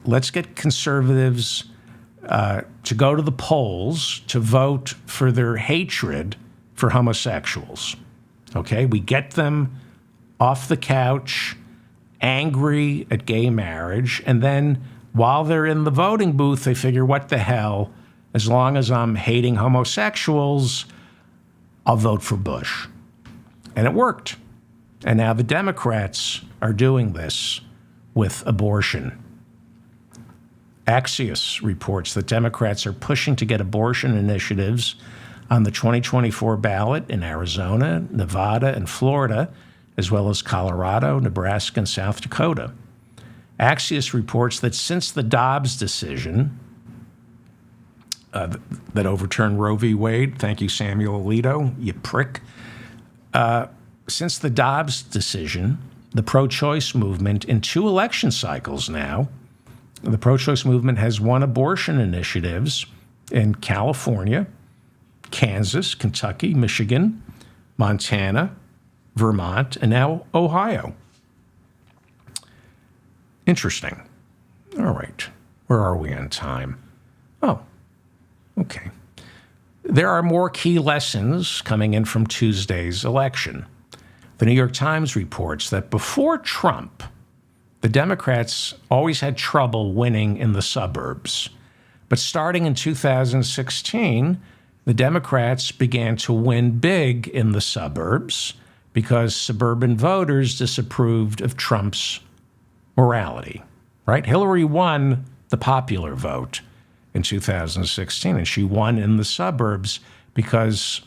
[SPEAKER 1] let's get conservatives to go to the polls to vote for their hatred for homosexuals. Okay, we get them off the couch, angry at gay marriage, and then while they're in the voting booth, they figure, what the hell, as long as I'm hating homosexuals, I'll vote for Bush. And it worked. And now the Democrats are doing this with abortion. Axios reports that Democrats are pushing to get abortion initiatives on the 2024 ballot in Arizona, Nevada, and Florida, as well as Colorado, Nebraska, and South Dakota. Axios reports that since the Dobbs decision that overturned Roe v. Wade, thank you, Samuel Alito, you prick. Since the Dobbs decision, the pro-choice movement in 2 election cycles now, the pro-choice movement has won abortion initiatives in California, Kansas, Kentucky, Michigan, Montana, Vermont, and now Ohio. Interesting. All right. Where are we on time? Oh, okay. There are more key lessons coming in from Tuesday's election. The New York Times reports that before Trump, the Democrats always had trouble winning in the suburbs. But starting in 2016, the Democrats began to win big in the suburbs because suburban voters disapproved of Trump's morality, right? Hillary won the popular vote in 2016, and she won in the suburbs because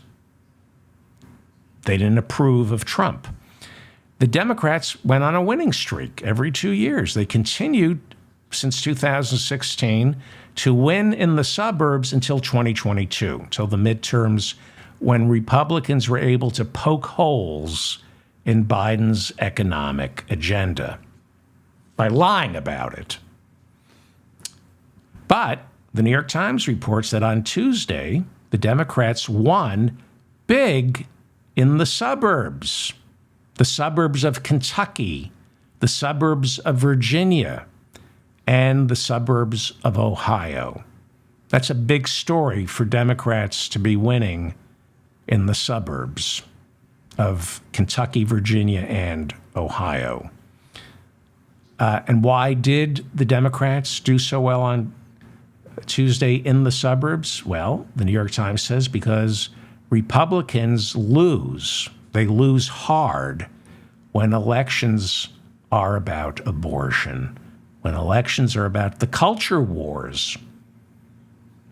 [SPEAKER 1] they didn't approve of Trump. The Democrats went on a winning streak every 2 years. They continued since 2016 to win in the suburbs until 2022, until the midterms, when Republicans were able to poke holes in Biden's economic agenda by lying about it. But the New York Times reports that on Tuesday, the Democrats won big in the suburbs of Kentucky, the suburbs of Virginia, and the suburbs of Ohio. That's a big story for Democrats to be winning in the suburbs of Kentucky, Virginia, and Ohio. And why did the Democrats do so well on Tuesday in the suburbs? Well, the New York Times says because Republicans lose. They lose hard when elections are about abortion, when elections are about the culture wars.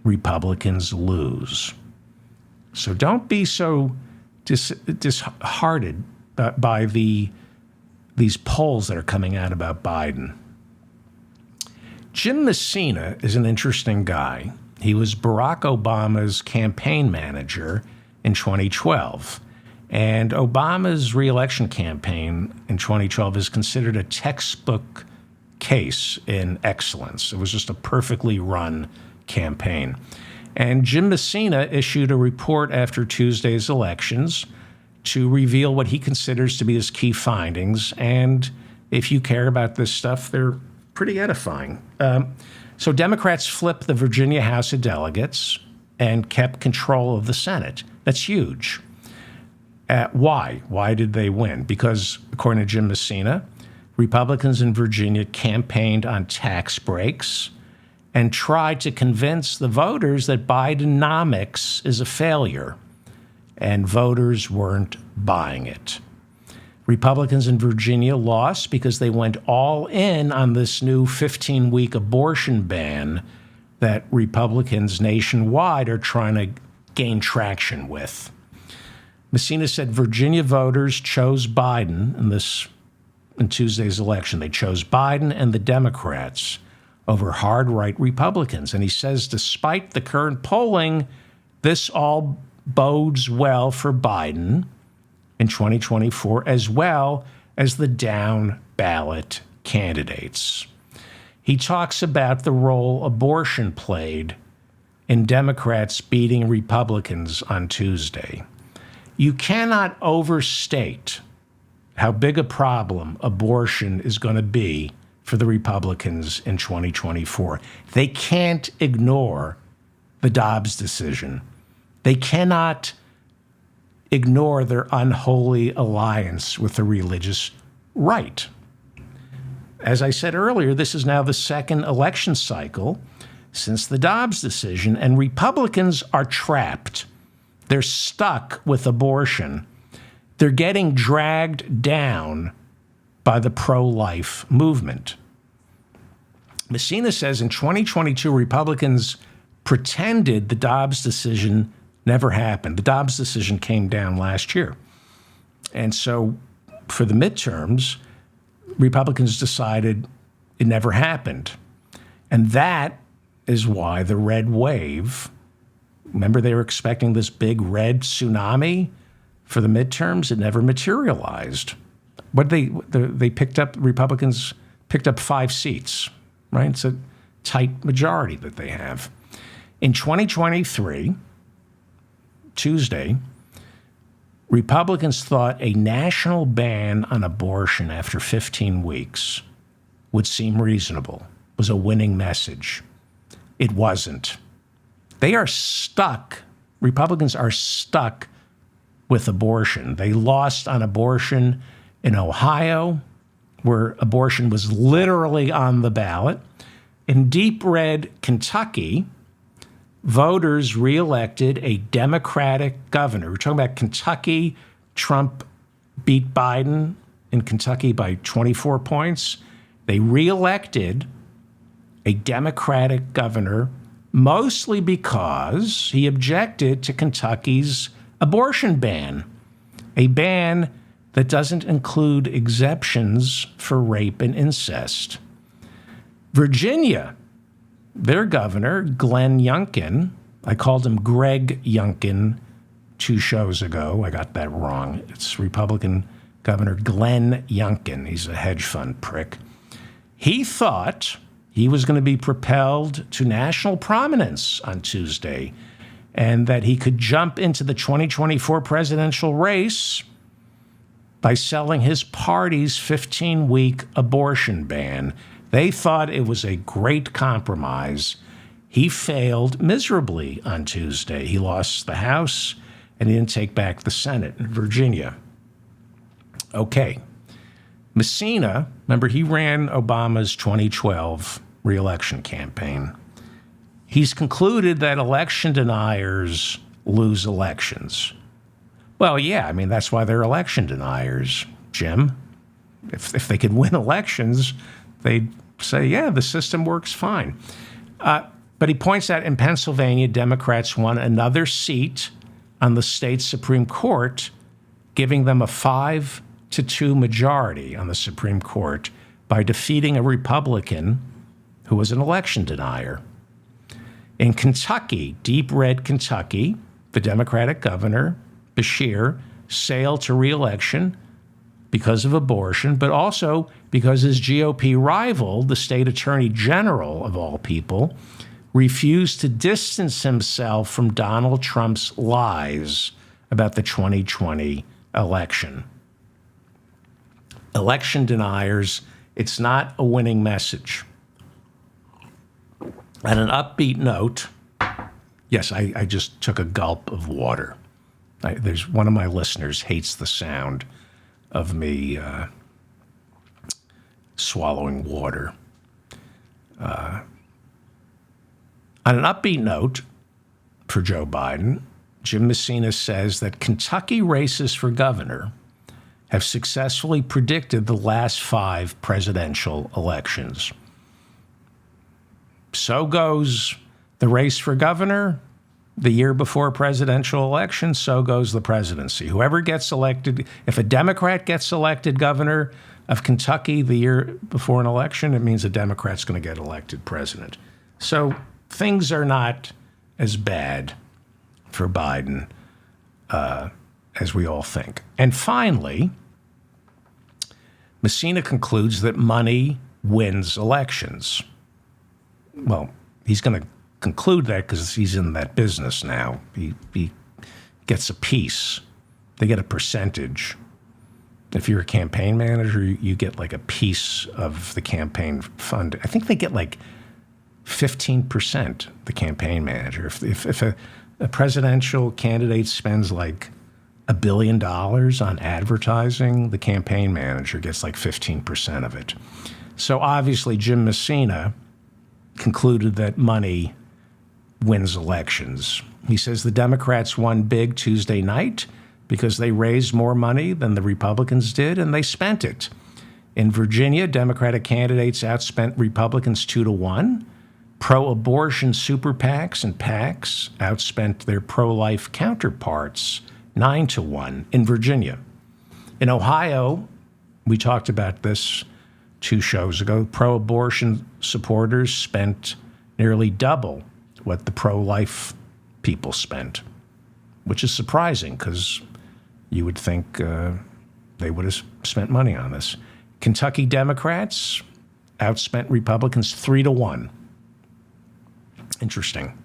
[SPEAKER 1] Republicans lose. So don't be so disheartened by these polls that are coming out about Biden. Jim Messina is an interesting guy. He was Barack Obama's campaign manager in 2012. And Obama's reelection campaign in 2012 is considered a textbook case in excellence. It was just a perfectly run campaign. And Jim Messina issued a report after Tuesday's elections to reveal what he considers to be his key findings. And if you care about this stuff, they're pretty edifying. So Democrats flipped the Virginia House of Delegates and kept control of the Senate. That's huge. Why? Why did they win? Because, according to Jim Messina, Republicans in Virginia campaigned on tax breaks and tried to convince the voters that Bidenomics is a failure, and voters weren't buying it. Republicans in Virginia lost because they went all in on this new 15-week abortion ban that Republicans nationwide are trying to gain traction with. Messina said Virginia voters chose Biden in Tuesday's election. They chose Biden and the Democrats over hard-right Republicans. And he says, despite the current polling, this all bodes well for Biden in 2024, as well as the down-ballot candidates. He talks about the role abortion played in Democrats beating Republicans on Tuesday. You cannot overstate how big a problem abortion is going to be for the Republicans in 2024. They can't ignore the Dobbs decision. They cannot ignore their unholy alliance with the religious right. As I said earlier, this is now the second election cycle since the Dobbs decision, and Republicans are trapped. They're stuck with abortion. They're getting dragged down by the pro-life movement. Messina says in 2022, Republicans pretended the Dobbs decision never happened. The Dobbs decision came down last year. And so for the midterms, Republicans decided it never happened. And that is why the red wave, remember they were expecting this big red tsunami for the midterms? It never materialized. Republicans picked up 5 seats, right? It's a tight majority that they have. In 2023, Tuesday, Republicans thought a national ban on abortion after 15 weeks would seem reasonable, was a winning message. It wasn't. They are stuck. Republicans are stuck with abortion. They lost on abortion in Ohio, where abortion was literally on the ballot. In deep red Kentucky, voters reelected a Democratic governor. We're talking about Kentucky. Trump beat Biden in Kentucky by 24 points. They reelected a Democratic governor, mostly because he objected to Kentucky's abortion ban, a ban that doesn't include exceptions for rape and incest. Virginia, their governor, Glenn Youngkin, I called him Greg Youngkin 2 shows ago. I got that wrong. It's Republican Governor Glenn Youngkin. He's a hedge fund prick. He thought he was going to be propelled to national prominence on Tuesday and that he could jump into the 2024 presidential race by selling his party's 15-week abortion ban. They thought it was a great compromise. He failed miserably on Tuesday. He lost the House, and he didn't take back the Senate in Virginia. Okay. Messina, remember, he ran Obama's 2012 reelection campaign. He's concluded that election deniers lose elections. Well, yeah, I mean, that's why they're election deniers, Jim. If they could win elections, they'd say, yeah, the system works fine. But he points out in Pennsylvania, Democrats won another seat on the state's Supreme Court, giving them a 5-2 majority on the Supreme Court by defeating a Republican who was an election denier. In Kentucky, deep red Kentucky, the Democratic governor, Beshear, sailed to re-election because of abortion, but also because his GOP rival, the state attorney general of all people, refused to distance himself from Donald Trump's lies about the 2020 election. Election deniers, it's not a winning message. On an upbeat note, yes, I just took a gulp of water. There's one of my listeners hates the sound of me swallowing water. On an upbeat note for Joe Biden, Jim Messina says that Kentucky races for governor have successfully predicted the last 5 presidential elections. So goes the race for governor. The year before a presidential election, so goes the presidency. Whoever gets elected, if a Democrat gets elected governor of Kentucky the year before an election, it means a Democrat's going to get elected president. So things are not as bad for Biden as we all think. And finally, Messina concludes that money wins elections. Well, he's going to conclude that because he's in that business now. He gets a piece. They get a percentage. If you're a campaign manager, you get like a piece of the campaign fund. I think they get like 15%, the campaign manager. If a presidential candidate spends like $1 billion on advertising, the campaign manager gets like 15% of it. So obviously Jim Messina concluded that money wins elections. He says the Democrats won big Tuesday night because they raised more money than the Republicans did, and they spent it. In Virginia, Democratic candidates outspent Republicans 2-1. Pro-abortion super PACs and PACs outspent their pro-life counterparts 9-1 in Virginia. In Ohio, we talked about this 2 shows ago, pro-abortion supporters spent nearly double what the pro-life people spent, which is surprising because you would think they would have spent money on this. Kentucky Democrats outspent Republicans 3-1. Interesting.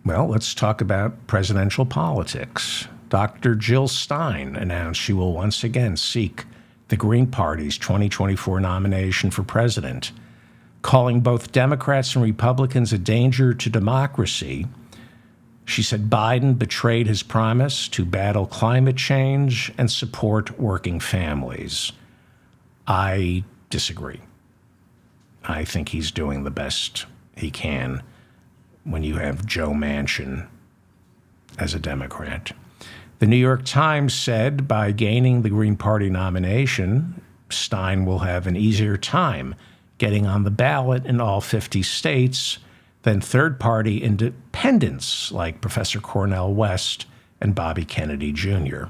[SPEAKER 1] Well, let's talk about presidential politics. Dr. Jill Stein announced she will once again seek the Green Party's 2024 nomination for president, calling both Democrats and Republicans a danger to democracy. She said Biden betrayed his promise to battle climate change and support working families. I disagree. I think he's doing the best he can when you have Joe Manchin as a Democrat. The New York Times said by gaining the Green Party nomination, Stein will have an easier time getting on the ballot in all 50 states than third-party independents like Professor Cornel West and Bobby Kennedy Jr.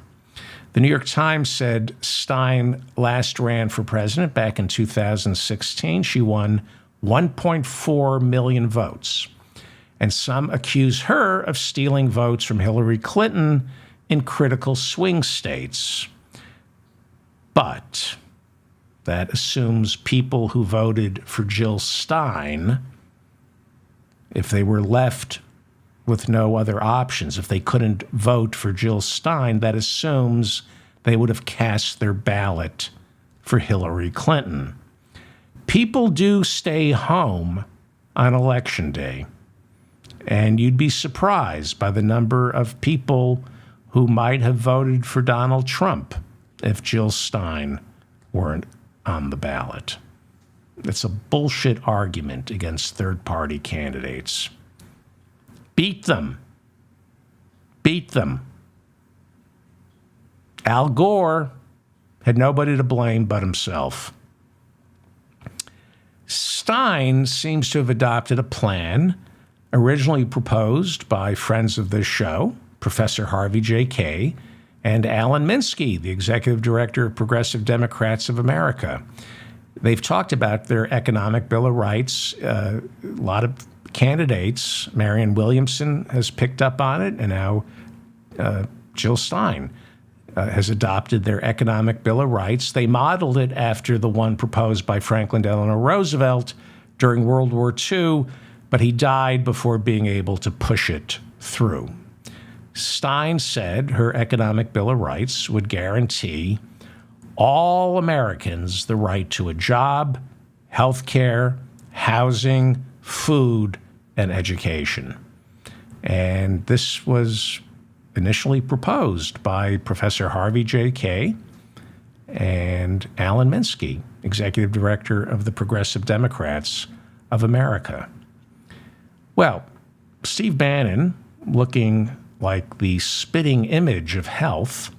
[SPEAKER 1] The New York Times said Stein last ran for president back in 2016. She won 1.4 million votes. And some accuse her of stealing votes from Hillary Clinton in critical swing states. But that assumes people who voted for Jill Stein, if they were left with no other options, if they couldn't vote for Jill Stein, that assumes they would have cast their ballot for Hillary Clinton. People do stay home on Election Day, and you'd be surprised by the number of people who might have voted for Donald Trump if Jill Stein weren't on the ballot. It's a bullshit argument against third-party candidates. Beat them. Beat them. Al Gore had nobody to blame but himself. Stein seems to have adopted a plan originally proposed by friends of this show, Professor Harvey J. Kaye and Alan Minsky, the executive director of Progressive Democrats of America. They've talked about their economic Bill of Rights. A lot of candidates, Marianne Williamson has picked up on it, and now Jill Stein has adopted their economic Bill of Rights. They modeled it after the one proposed by Franklin Delano Roosevelt during World War II, but he died before being able to push it through. Stein said her economic Bill of Rights would guarantee all Americans the right to a job, health care, housing, food, and education. And this was initially proposed by Professor Harvey J. Kaye and Alan Minsky, executive director of the Progressive Democrats of America. Well, Steve Bannon, looking like the spitting image of health,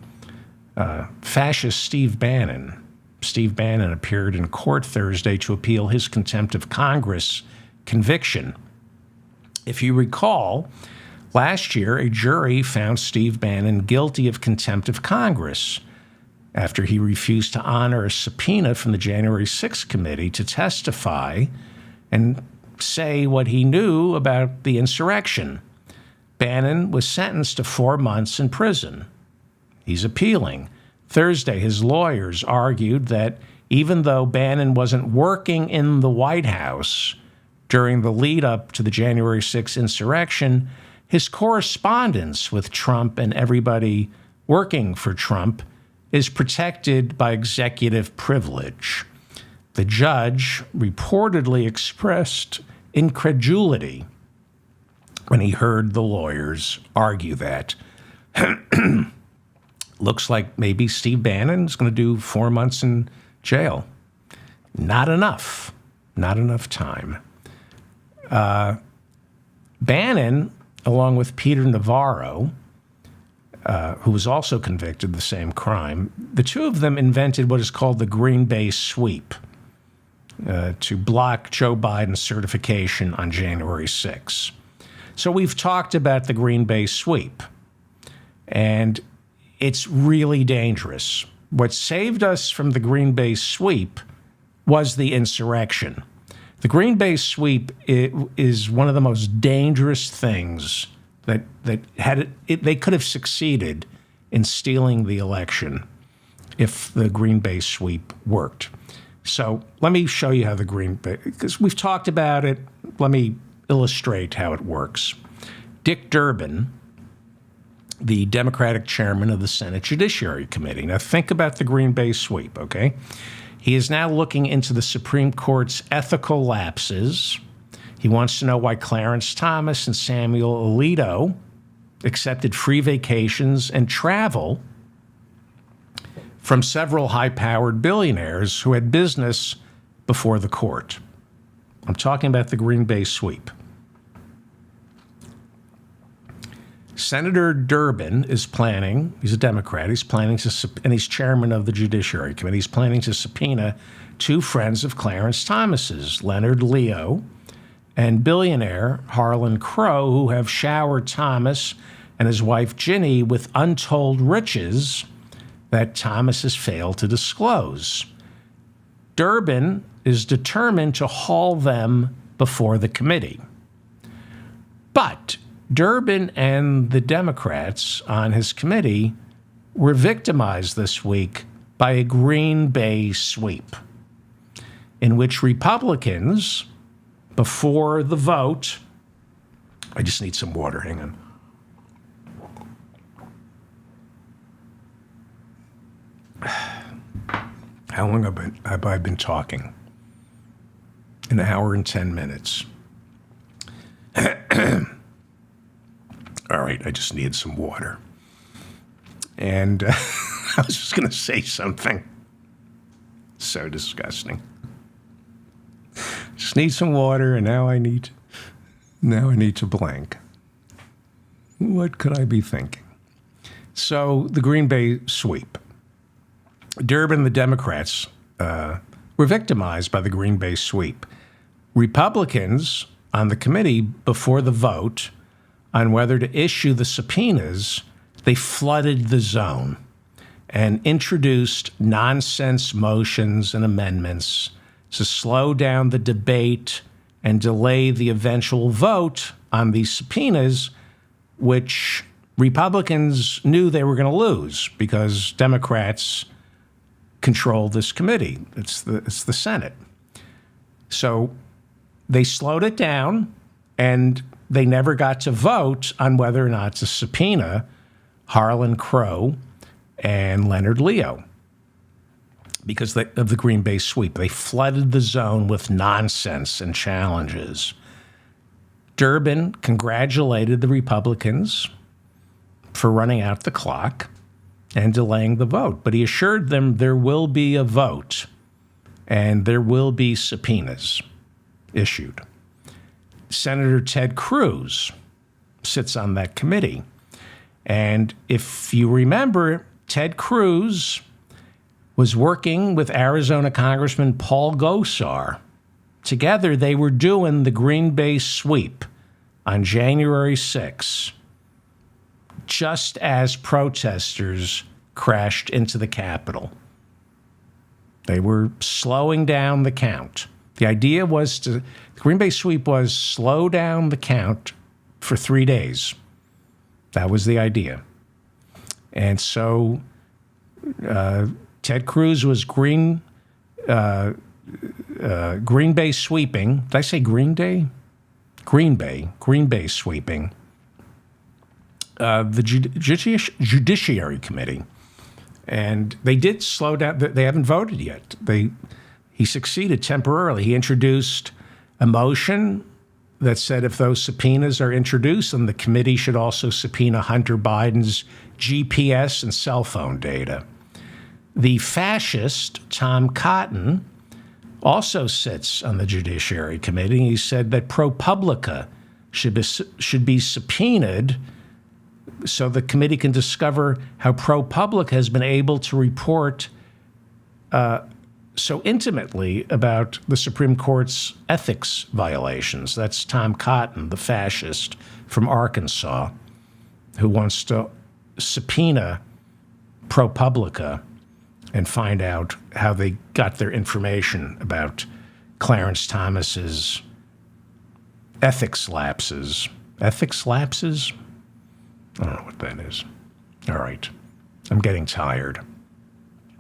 [SPEAKER 1] fascist Steve Bannon. Steve Bannon appeared in court Thursday to appeal his contempt of Congress conviction. If you recall, last year a jury found Steve Bannon guilty of contempt of Congress after he refused to honor a subpoena from the January 6th committee to testify and say what he knew about the insurrection. Bannon was sentenced to 4 months in prison. He's appealing. Thursday, his lawyers argued that even though Bannon wasn't working in the White House during the lead up to the January 6th insurrection, his correspondence with Trump and everybody working for Trump is protected by executive privilege. The judge reportedly expressed incredulity when he heard the lawyers argue that. Looks like maybe Steve Bannon's going to do 4 months in jail. Not enough. Not enough time. Bannon, along with Peter Navarro, who was also convicted of the same crime, the two of them invented what is called the Green Bay sweep to block Joe Biden's certification on January 6th. So we've talked about the Green Bay sweep, and it's really dangerous. What saved us from the Green Bay sweep was the insurrection. The Green Bay sweep is one of the most dangerous things that they could have succeeded in stealing the election if the Green Bay sweep worked. So let me show you how the Green Bay, because we've talked about it. Let me illustrate how it works. Dick Durbin, the Democratic chairman of the Senate Judiciary Committee. Now think about the Green Bay sweep, okay? He is now looking into the Supreme Court's ethical lapses. He wants to know why Clarence Thomas and Samuel Alito accepted free vacations and travel from several high-powered billionaires who had business before the court. I'm talking about the Green Bay sweep. Senator Durbin is planning, he's a Democrat, he's planning to, and he's chairman of the Judiciary Committee, he's planning to subpoena two friends of Clarence Thomas's, Leonard Leo and billionaire Harlan Crow, who have showered Thomas and his wife Ginny with untold riches that Thomas has failed to disclose. Durbin is determined to haul them before the committee. But Durbin and the Democrats on his committee were victimized this week by a Green Bay sweep, in which Republicans, before the vote, I just need some water, hang on. How long have I been talking? An hour and 10 minutes. All right, I just need some water. And I was just going to say something so disgusting. Just need some water, and now I need to blank. What could I be thinking? So the Green Bay sweep. Durbin, the Democrats, were victimized by the Green Bay sweep. Republicans on the committee, before the vote on whether to issue the subpoenas, they flooded the zone and introduced nonsense motions and amendments to slow down the debate and delay the eventual vote on these subpoenas, which Republicans knew they were going to lose because Democrats control this committee. It's the Senate. So they slowed it down, and they never got to vote on whether or not to subpoena Harlan Crow and Leonard Leo because of the Green Bay sweep. They flooded the zone with nonsense and challenges. Durbin congratulated the Republicans for running out the clock and delaying the vote, but he assured them there will be a vote and there will be subpoenas issued. Senator Ted Cruz sits on that committee. And if you remember, Ted Cruz was working with Arizona Congressman Paul Gosar. Together, they were doing the Green Bay sweep on January 6th, just as protesters crashed into the Capitol. They were slowing down the count. The idea was the Green Bay sweep was slow down the count for 3 days. That was the idea. And so Ted Cruz was Green Bay sweeping. Did I say Green Day? Green Bay sweeping the Judiciary Committee. And they did slow down. They haven't voted yet. He succeeded temporarily. He introduced a motion that said if those subpoenas are introduced, then the committee should also subpoena Hunter Biden's GPS and cell phone data. The fascist Tom Cotton also sits on the Judiciary Committee. He said that ProPublica should be subpoenaed so the committee can discover how ProPublica has been able to report so intimately about the Supreme Court's ethics violations. That's Tom Cotton, the fascist from Arkansas, who wants to subpoena ProPublica and find out how they got their information about Clarence Thomas's ethics lapses. Ethics lapses? I don't know what that is. All right. I'm getting tired.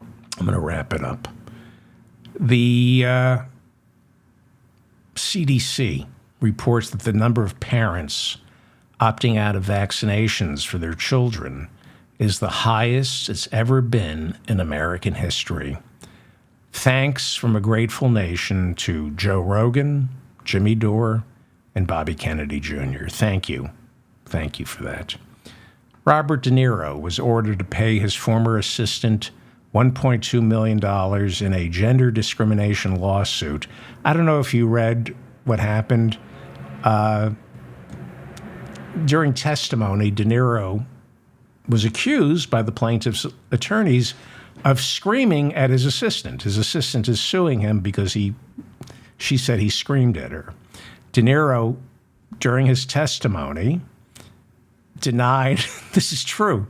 [SPEAKER 1] I'm going to wrap it up. The CDC reports that the number of parents opting out of vaccinations for their children is the highest it's ever been in American history. Thanks from a grateful nation to Joe Rogan, Jimmy Dore, and Bobby Kennedy Jr. Thank you. Thank you for that. Robert De Niro was ordered to pay his former assistant $1.2 million in a gender discrimination lawsuit. I don't know if you read what happened. During testimony, De Niro was accused by the plaintiff's attorneys of screaming at his assistant. His assistant is suing him because she said he screamed at her. De Niro, during his testimony, denied, this is true,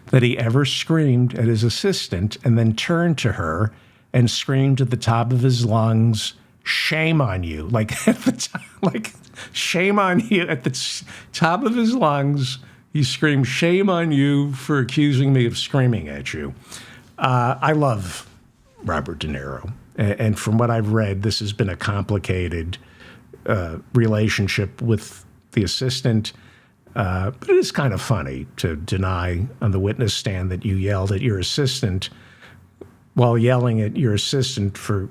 [SPEAKER 1] that he ever screamed at his assistant and then turned to her and screamed at the top of his lungs, "Shame on you." Like at the top, like shame on you at the top of his lungs. He screamed, "Shame on you for accusing me of screaming at you." I love Robert De Niro. And from what I've read, this has been a complicated relationship with the assistant. But it is kind of funny to deny on the witness stand that you yelled at your assistant while yelling at your assistant for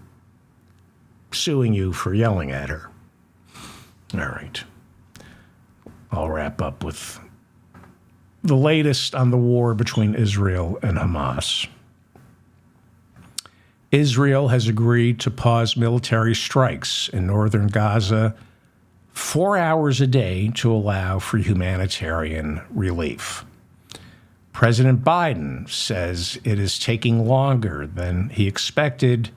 [SPEAKER 1] suing you for yelling at her. All right. I'll wrap up with the latest on the war between Israel and Hamas. Israel has agreed to pause military strikes in northern Gaza 4 hours a day to allow for humanitarian relief. President Biden says it is taking longer than he expected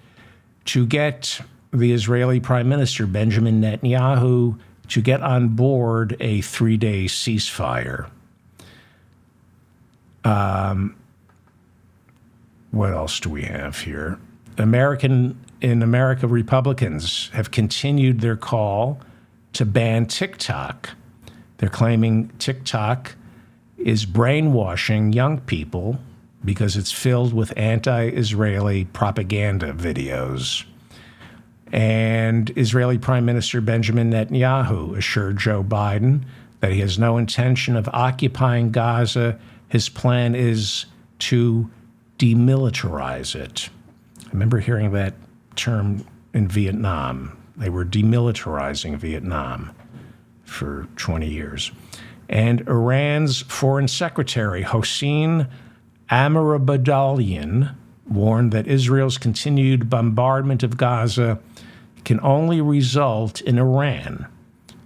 [SPEAKER 1] to get the Israeli Prime Minister Benjamin Netanyahu to get on board a 3-day ceasefire. What else do we have here? In America, Republicans have continued their call to ban TikTok. They're claiming TikTok is brainwashing young people because it's filled with anti-Israeli propaganda videos. And Israeli Prime Minister Benjamin Netanyahu assured Joe Biden that he has no intention of occupying Gaza. His plan is to demilitarize it. I remember hearing that term in Vietnam. They were demilitarizing Vietnam for 20 years. And Iran's Foreign Secretary Hossein Amirabdollahian warned that Israel's continued bombardment of Gaza can only result in Iran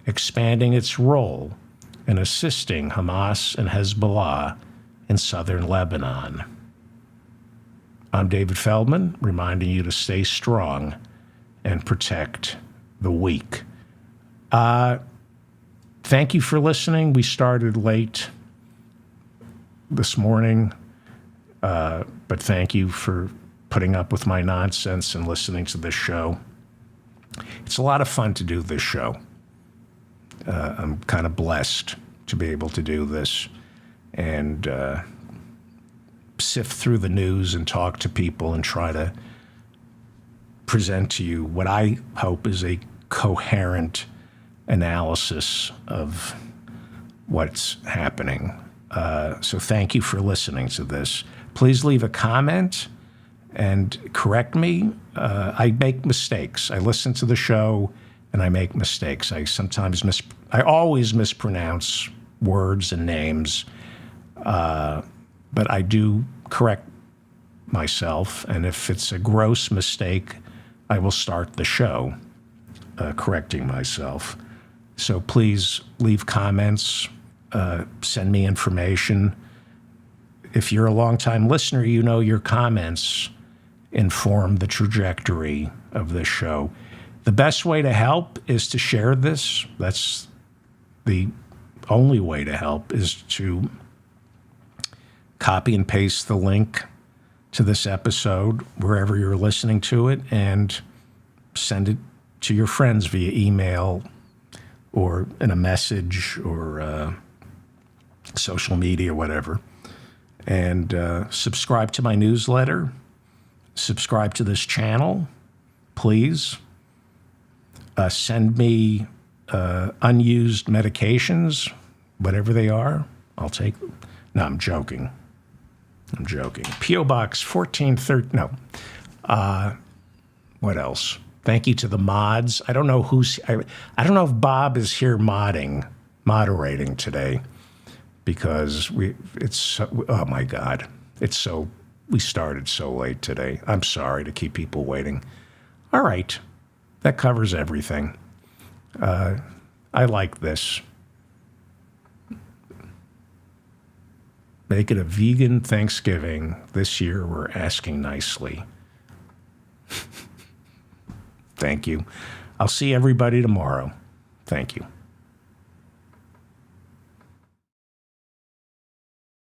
[SPEAKER 1] expanding its role in assisting Hamas and Hezbollah in southern Lebanon. I'm David Feldman, reminding you to stay strong and protect the weak. Thank you for listening. We started late this morning, but thank you for putting up with my nonsense and listening to this show. It's a lot of fun to do this show. I'm kind of blessed to be able to do this and sift through the news and talk to people and try to present to you what I hope is a coherent analysis of what's happening. So thank you for listening to this. Please leave a comment and correct me. I make mistakes. I listen to the show and I make mistakes. I always mispronounce words and names, but I do correct myself. And if it's a gross mistake, I will start the show correcting myself. So please leave comments, send me information. If you're a longtime listener, you know your comments inform the trajectory of this show. The best way to help is to share this. That's the only way to help, is to copy and paste the link to this episode wherever you're listening to it and send it to your friends via email or in a message or social media, whatever. And subscribe to my newsletter. Subscribe to this channel, please. Send me unused medications, whatever they are. I'll take them. No, I'm joking. P.O. Box 1413. No. What else? Thank you to the mods. I don't know I don't know if Bob is here moderating today, because oh my God. We started so late today. I'm sorry to keep people waiting. All right. That covers everything. I like this. Make it a vegan Thanksgiving. This year we're asking nicely. Thank you. I'll see everybody tomorrow. Thank you.